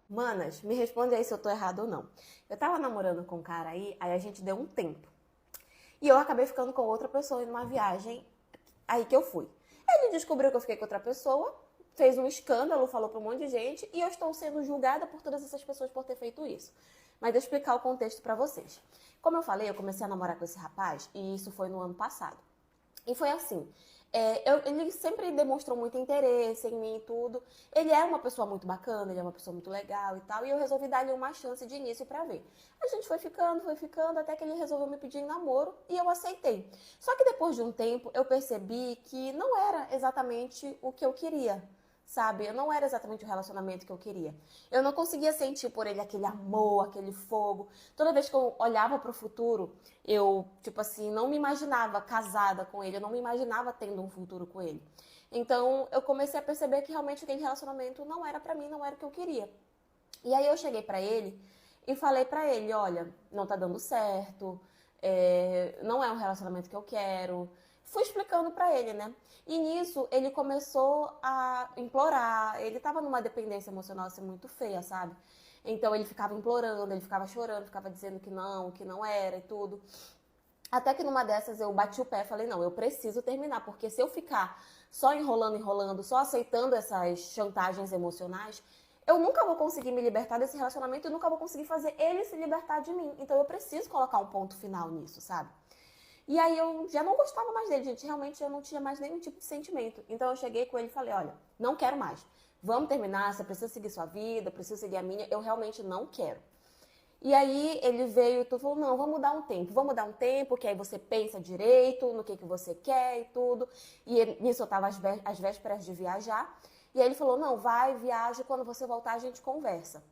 Speaker 2: Manas, me responde aí se eu tô errado ou não. Eu tava namorando com um cara aí a gente deu um tempo. E eu acabei ficando com outra pessoa em uma viagem aí que eu fui. Ele descobriu que eu fiquei com outra pessoa, fez um escândalo, falou pra um monte de gente, e eu estou sendo julgada por todas essas pessoas por ter feito isso. Mas deixa eu explicar o contexto pra vocês. Como eu falei, eu comecei a namorar com esse rapaz, e isso foi no ano passado. E foi assim, ele sempre demonstrou muito interesse em mim e tudo. Ele é uma pessoa muito bacana, ele é uma pessoa muito legal e tal. E eu resolvi dar-lhe uma chance de início pra ver. A gente foi ficando, até que ele resolveu me pedir em namoro e eu aceitei. Só que depois de um tempo, eu percebi que não era exatamente o que eu queria. Sabe? Eu não era exatamente o relacionamento que eu queria. Eu não conseguia sentir por ele aquele amor, aquele fogo. Toda vez que eu olhava pro futuro, eu, tipo assim, não me imaginava casada com ele, eu não me imaginava tendo um futuro com ele. Então, eu comecei a perceber que realmente aquele relacionamento não era pra mim, não era o que eu queria. E aí eu cheguei pra ele e falei pra ele, olha, não tá dando certo, não é um relacionamento que eu quero. Fui explicando pra ele, né? E nisso ele começou a implorar. Ele tava numa dependência emocional assim muito feia, sabe? Então ele ficava implorando, ele ficava chorando, ficava dizendo que não era e tudo. Até que numa dessas eu bati o pé e falei, não, eu preciso terminar, porque se eu ficar só enrolando, só aceitando essas chantagens emocionais, eu nunca vou conseguir me libertar desse relacionamento e nunca vou conseguir fazer ele se libertar de mim. Então eu preciso colocar um ponto final nisso, sabe? E aí eu já não gostava mais dele, gente. Realmente eu não tinha mais nenhum tipo de sentimento. Então eu cheguei com ele e falei, olha, não quero mais. Vamos terminar, você precisa seguir sua vida, precisa seguir a minha. Eu realmente não quero. E aí ele veio e tu falou, não, vamos dar um tempo, que aí você pensa direito no que você quer e tudo. E nisso eu tava às vésperas de viajar. E aí ele falou, não, vai, viaja, quando você voltar a gente conversa.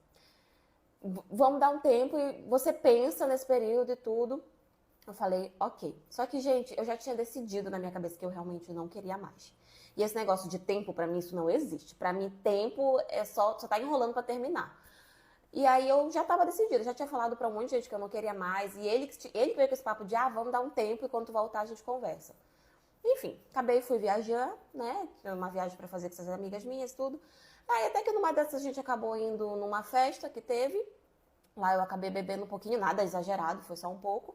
Speaker 2: Vamos dar um tempo e você pensa nesse período e tudo. Eu falei, ok. Só que, gente, eu já tinha decidido na minha cabeça que eu realmente não queria mais. E esse negócio de tempo, pra mim, isso não existe. Pra mim, tempo é só tá enrolando pra terminar. E aí eu já tava decidida, já tinha falado pra um monte de gente que eu não queria mais. E ele veio com esse papo de, vamos dar um tempo e quando tu voltar a gente conversa. Enfim, fui viajar, né? Uma viagem pra fazer com essas amigas minhas, tudo. Aí até que numa dessas a gente acabou indo numa festa que teve. Lá eu acabei bebendo um pouquinho, nada exagerado, foi só um pouco.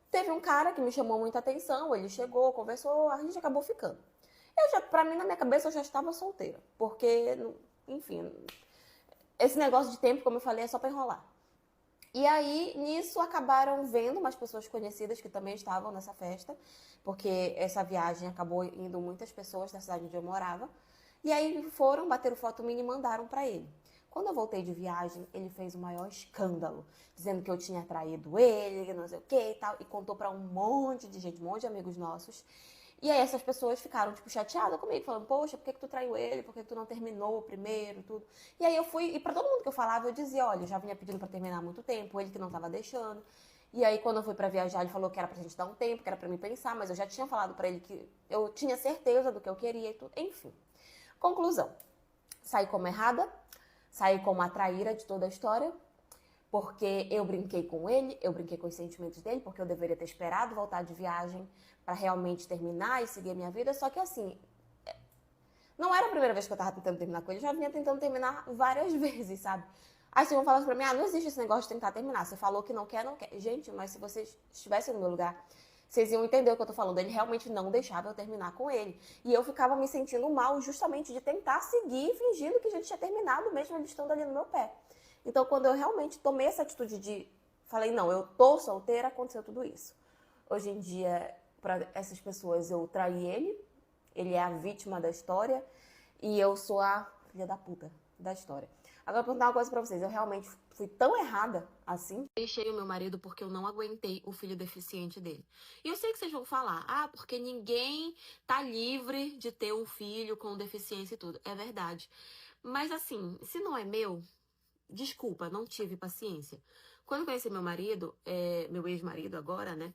Speaker 2: Teve um cara que me chamou muita atenção, ele chegou, conversou, a gente acabou ficando. Pra mim, na minha cabeça, eu já estava solteira. Porque, enfim, esse negócio de tempo, como eu falei, é só pra enrolar. E aí, nisso, acabaram vendo umas pessoas conhecidas que também estavam nessa festa, porque essa viagem acabou indo muitas pessoas da cidade onde eu morava. E aí foram, bateram foto minha e mandaram pra ele. Quando eu voltei de viagem, ele fez o maior escândalo, dizendo que eu tinha traído ele, que não sei o que e tal, e contou pra um monte de gente, um monte de amigos nossos. E aí essas pessoas ficaram, tipo, chateadas comigo, falando, poxa, por que tu traiu ele? Por que tu não terminou primeiro, tudo? E aí eu fui, e pra todo mundo que eu falava, eu dizia, olha, eu já vinha pedindo pra terminar há muito tempo, ele que não tava deixando. E aí quando eu fui pra viajar, ele falou que era pra gente dar um tempo, que era pra mim pensar, mas eu já tinha falado pra ele que eu tinha certeza do que eu queria e tudo. Enfim, conclusão. Saí como errada, saí como a traíra de toda a história, porque eu brinquei com ele, eu brinquei com os sentimentos dele, porque eu deveria ter esperado voltar de viagem pra realmente terminar e seguir a minha vida. Só que assim, não era a primeira vez que eu tava tentando terminar com ele, eu já vinha tentando terminar várias vezes, sabe? Aí vocês vão falar pra mim, não existe esse negócio de tentar terminar. Você falou que não quer, não quer. Gente, mas se vocês estivessem no meu lugar, vocês iam entender o que eu tô falando. Ele realmente não deixava eu terminar com ele. E eu ficava me sentindo mal justamente de tentar seguir, fingindo que a gente tinha terminado, mesmo ele estando ali no meu pé. Então, quando eu realmente tomei essa atitude de... Falei, não, eu tô solteira, aconteceu tudo isso. Hoje em dia, para essas pessoas, eu traí ele é a vítima da história e eu sou a filha da puta da história. Agora, vou perguntar uma coisa pra vocês. Eu realmente fui tão errada assim. Deixei o meu marido porque eu não aguentei o filho deficiente dele. E eu sei que vocês vão falar, porque ninguém tá livre de ter um filho com deficiência e tudo. É verdade. Mas assim, se não é meu, desculpa, não tive paciência. Quando eu conheci meu marido, meu ex-marido agora, né?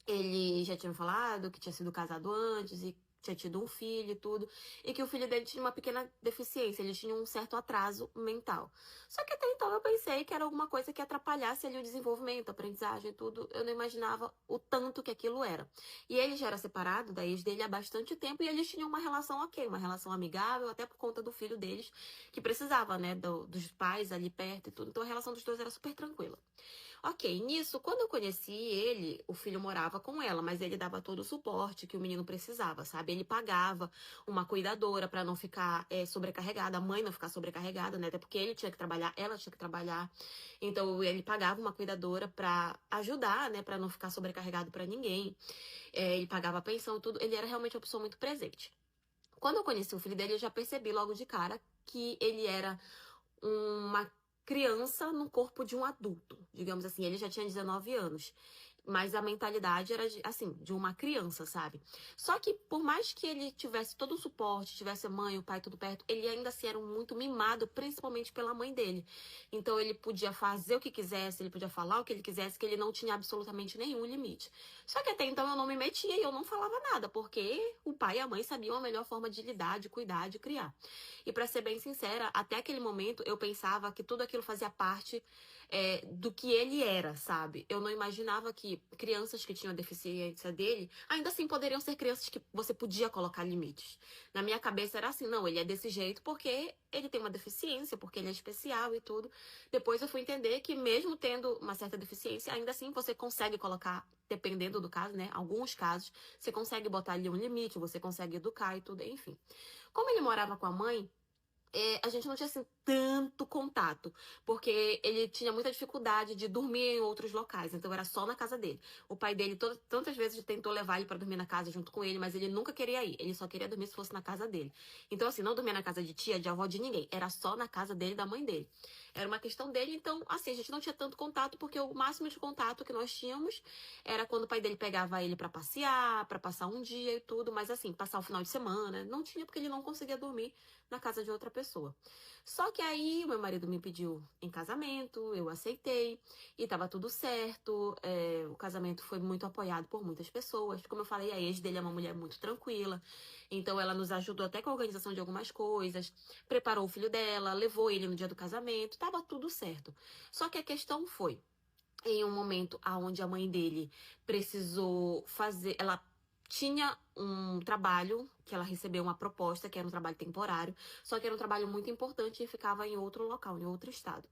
Speaker 2: Ele já tinha me falado que tinha sido casado antes e tinha tido um filho e tudo, e que o filho dele tinha uma pequena deficiência, ele tinha um certo atraso mental. Só que até então eu pensei que era alguma coisa que atrapalhasse ali o desenvolvimento, a aprendizagem e tudo, eu não imaginava o tanto que aquilo era. E ele já era separado da ex dele há bastante tempo e eles tinham uma relação ok, uma relação amigável, até por conta do filho deles, que precisava, né, dos pais ali perto e tudo, então a relação dos dois era super tranquila. Ok, nisso, quando eu conheci ele, o filho morava com ela, mas ele dava todo o suporte que o menino precisava, sabe? Ele pagava uma cuidadora pra não ficar sobrecarregada, a mãe não ficar sobrecarregada, né? Até porque ele tinha que trabalhar, ela tinha que trabalhar. Então, ele pagava uma cuidadora pra ajudar, né? Pra não ficar sobrecarregado pra ninguém. Ele pagava a pensão, tudo. Ele era realmente uma pessoa muito presente. Quando eu conheci o filho dele, eu já percebi logo de cara que ele era uma criança no corpo de um adulto, digamos assim. Ele já tinha 19 anos, mas a mentalidade era, assim, de uma criança, sabe? Só que, por mais que ele tivesse todo o suporte, tivesse a mãe, o pai, tudo perto, ele ainda assim era muito mimado, principalmente pela mãe dele. Então, ele podia fazer o que quisesse, ele podia falar o que ele quisesse, que ele não tinha absolutamente nenhum limite. Só que até então eu não me metia e eu não falava nada, porque o pai e a mãe sabiam a melhor forma de lidar, de cuidar, de criar. E pra ser bem sincera, até aquele momento eu pensava que tudo aquilo fazia parte do que ele era, sabe? Eu não imaginava que crianças que tinham a deficiência dele, ainda assim poderiam ser crianças que você podia colocar limites. Na minha cabeça era assim, não, ele é desse jeito porque ele tem uma deficiência, porque ele é especial e tudo. Depois eu fui entender que mesmo tendo uma certa deficiência, ainda assim você consegue colocar, dependendo do caso, né? Alguns casos, você consegue botar ali um limite, você consegue educar e tudo, enfim. Como ele morava com a mãe, a gente não tinha assim tanto contato, porque ele tinha muita dificuldade de dormir em outros locais, então era só na casa dele. O pai dele tantas vezes tentou levar ele para dormir na casa junto com ele, mas ele nunca queria ir, ele só queria dormir se fosse na casa dele. Então assim, não dormia na casa de tia, de avó, de ninguém, era só na casa dele, da mãe dele. Era uma questão dele, então assim, a gente não tinha tanto contato, porque o máximo de contato que nós tínhamos era quando o pai dele pegava ele para passear, para passar um dia e tudo, mas assim, passar o final de semana, não tinha porque ele não conseguia dormir na casa de outra pessoa. Só que aí o meu marido me pediu em casamento, eu aceitei e tava tudo certo. O casamento foi muito apoiado por muitas pessoas. Como eu falei, a ex dele é uma mulher muito tranquila, então ela nos ajudou até com a organização de algumas coisas, preparou o filho dela, levou ele no dia do casamento, tava tudo certo. Só que a questão foi, em um momento onde a mãe dele precisou fazer, ela tinha um trabalho que ela recebeu uma proposta, que era um trabalho temporário, só que era um trabalho muito importante e ficava em outro local, em outro estado.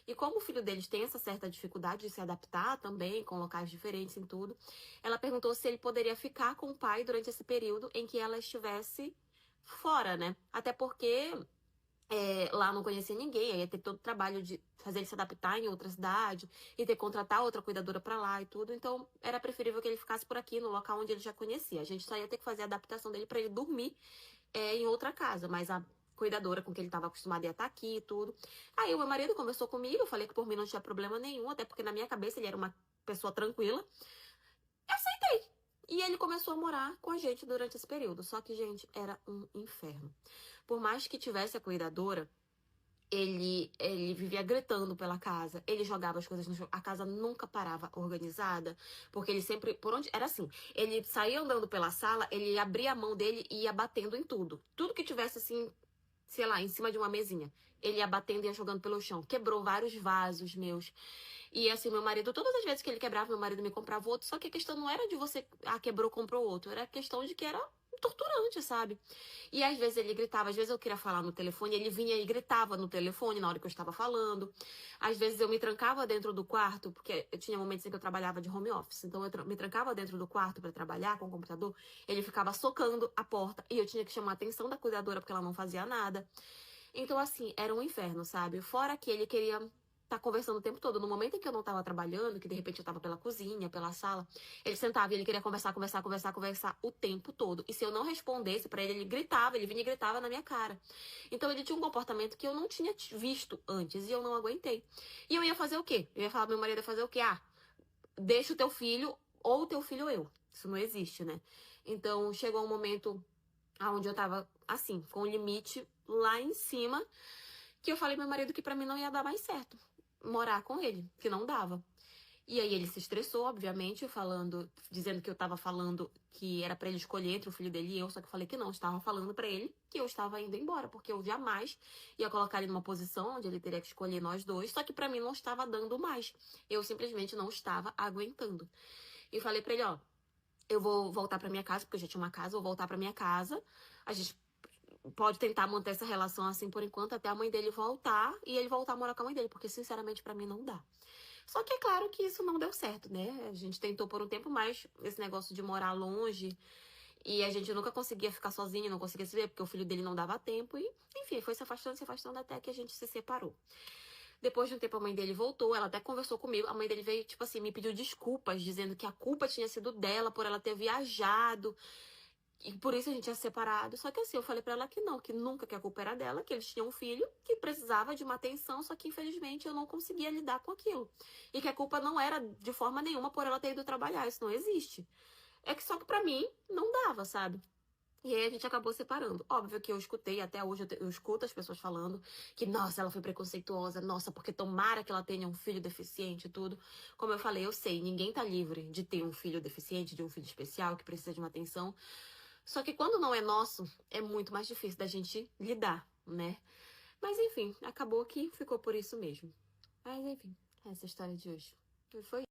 Speaker 2: E como o filho deles tem essa certa dificuldade de se adaptar também, com locais diferentes em tudo, ela perguntou se ele poderia ficar com o pai durante esse período em que ela estivesse fora, né? Até porque lá não conhecia ninguém, aí ia ter todo o trabalho de fazer ele se adaptar em outra cidade e ter que contratar outra cuidadora pra lá e tudo. Então, era preferível que ele ficasse por aqui, no local onde ele já conhecia. A gente só ia ter que fazer a adaptação dele pra ele dormir em outra casa, mas a cuidadora com que ele estava acostumado ia estar aqui e tudo. Aí o meu marido conversou comigo, eu falei que por mim não tinha problema nenhum, até porque na minha cabeça ele era uma pessoa tranquila. Eu aceitei. E ele começou a morar com a gente durante esse período. Só que, gente, era um inferno. Por mais que tivesse a cuidadora, ele vivia gritando pela casa, ele jogava as coisas no chão, a casa nunca parava organizada, porque ele sempre, por onde, era assim, ele saía andando pela sala, ele abria a mão dele e ia batendo em tudo. Tudo que tivesse assim, sei lá, em cima de uma mesinha, ele ia batendo e ia jogando pelo chão. Quebrou vários vasos meus. E assim, meu marido, todas as vezes que ele quebrava, meu marido me comprava outro, só que a questão não era de você, quebrou, comprou outro, era a questão de que era torturante, sabe? E às vezes ele gritava, às vezes eu queria falar no telefone, ele vinha e gritava no telefone na hora que eu estava falando. Às vezes eu me trancava dentro do quarto, porque eu tinha momentos em que eu trabalhava de home office, então eu me trancava dentro do quarto para trabalhar com o computador, ele ficava socando a porta e eu tinha que chamar a atenção da cuidadora porque ela não fazia nada. Então assim, era um inferno, sabe? Fora que ele queria tá conversando o tempo todo. No momento em que eu não tava trabalhando, que de repente eu tava pela cozinha, pela sala, ele sentava e ele queria conversar o tempo todo. E se eu não respondesse pra ele, ele gritava, ele vinha e gritava na minha cara. Então ele tinha um comportamento que eu não tinha visto antes e eu não aguentei. E eu ia fazer o quê? Eu ia falar pro meu marido ia fazer o quê? Deixa o teu filho ou o teu filho ou eu. Isso não existe, né? Então chegou um momento onde eu tava assim, com o limite lá em cima, que eu falei pro meu marido que pra mim não ia dar mais certo morar com ele, que não dava. E aí ele se estressou, obviamente, dizendo que eu tava falando que era pra ele escolher entre o filho dele e eu, só que eu falei que não, eu estava falando pra ele que eu estava indo embora, porque eu jamais ia colocar ele numa posição onde ele teria que escolher nós dois, só que pra mim não estava dando mais. Eu simplesmente não estava aguentando. E falei pra ele, ó, eu vou voltar pra minha casa, porque eu já tinha uma casa, eu vou voltar pra minha casa. A gente pode tentar manter essa relação assim por enquanto, até a mãe dele voltar e ele voltar a morar com a mãe dele, porque sinceramente pra mim não dá. Só que é claro que isso não deu certo, né? A gente tentou por um tempo, mas esse negócio de morar longe e a gente nunca conseguia ficar sozinho, não conseguia se ver, porque o filho dele não dava tempo e, enfim, foi se afastando até que a gente se separou. Depois de um tempo a mãe dele voltou, ela até conversou comigo, a mãe dele veio, tipo assim, me pediu desculpas, dizendo que a culpa tinha sido dela por ela ter viajado. E por isso a gente tinha separado. Só que assim, eu falei pra ela que não, que nunca, que a culpa era dela, que eles tinham um filho que precisava de uma atenção, só que infelizmente eu não conseguia lidar com aquilo. E que a culpa não era de forma nenhuma por ela ter ido trabalhar, isso não existe. É que só que pra mim não dava, sabe? E aí a gente acabou separando. Óbvio que eu escutei, até hoje eu escuto as pessoas falando que, nossa, ela foi preconceituosa, nossa, porque tomara que ela tenha um filho deficiente e tudo. Como eu falei, eu sei, ninguém tá livre de ter um filho deficiente, de um filho especial, que precisa de uma atenção. Só que quando não é nosso, é muito mais difícil da gente lidar, né? Mas enfim, acabou que ficou por isso mesmo. Mas enfim. Essa é a história de hoje. E foi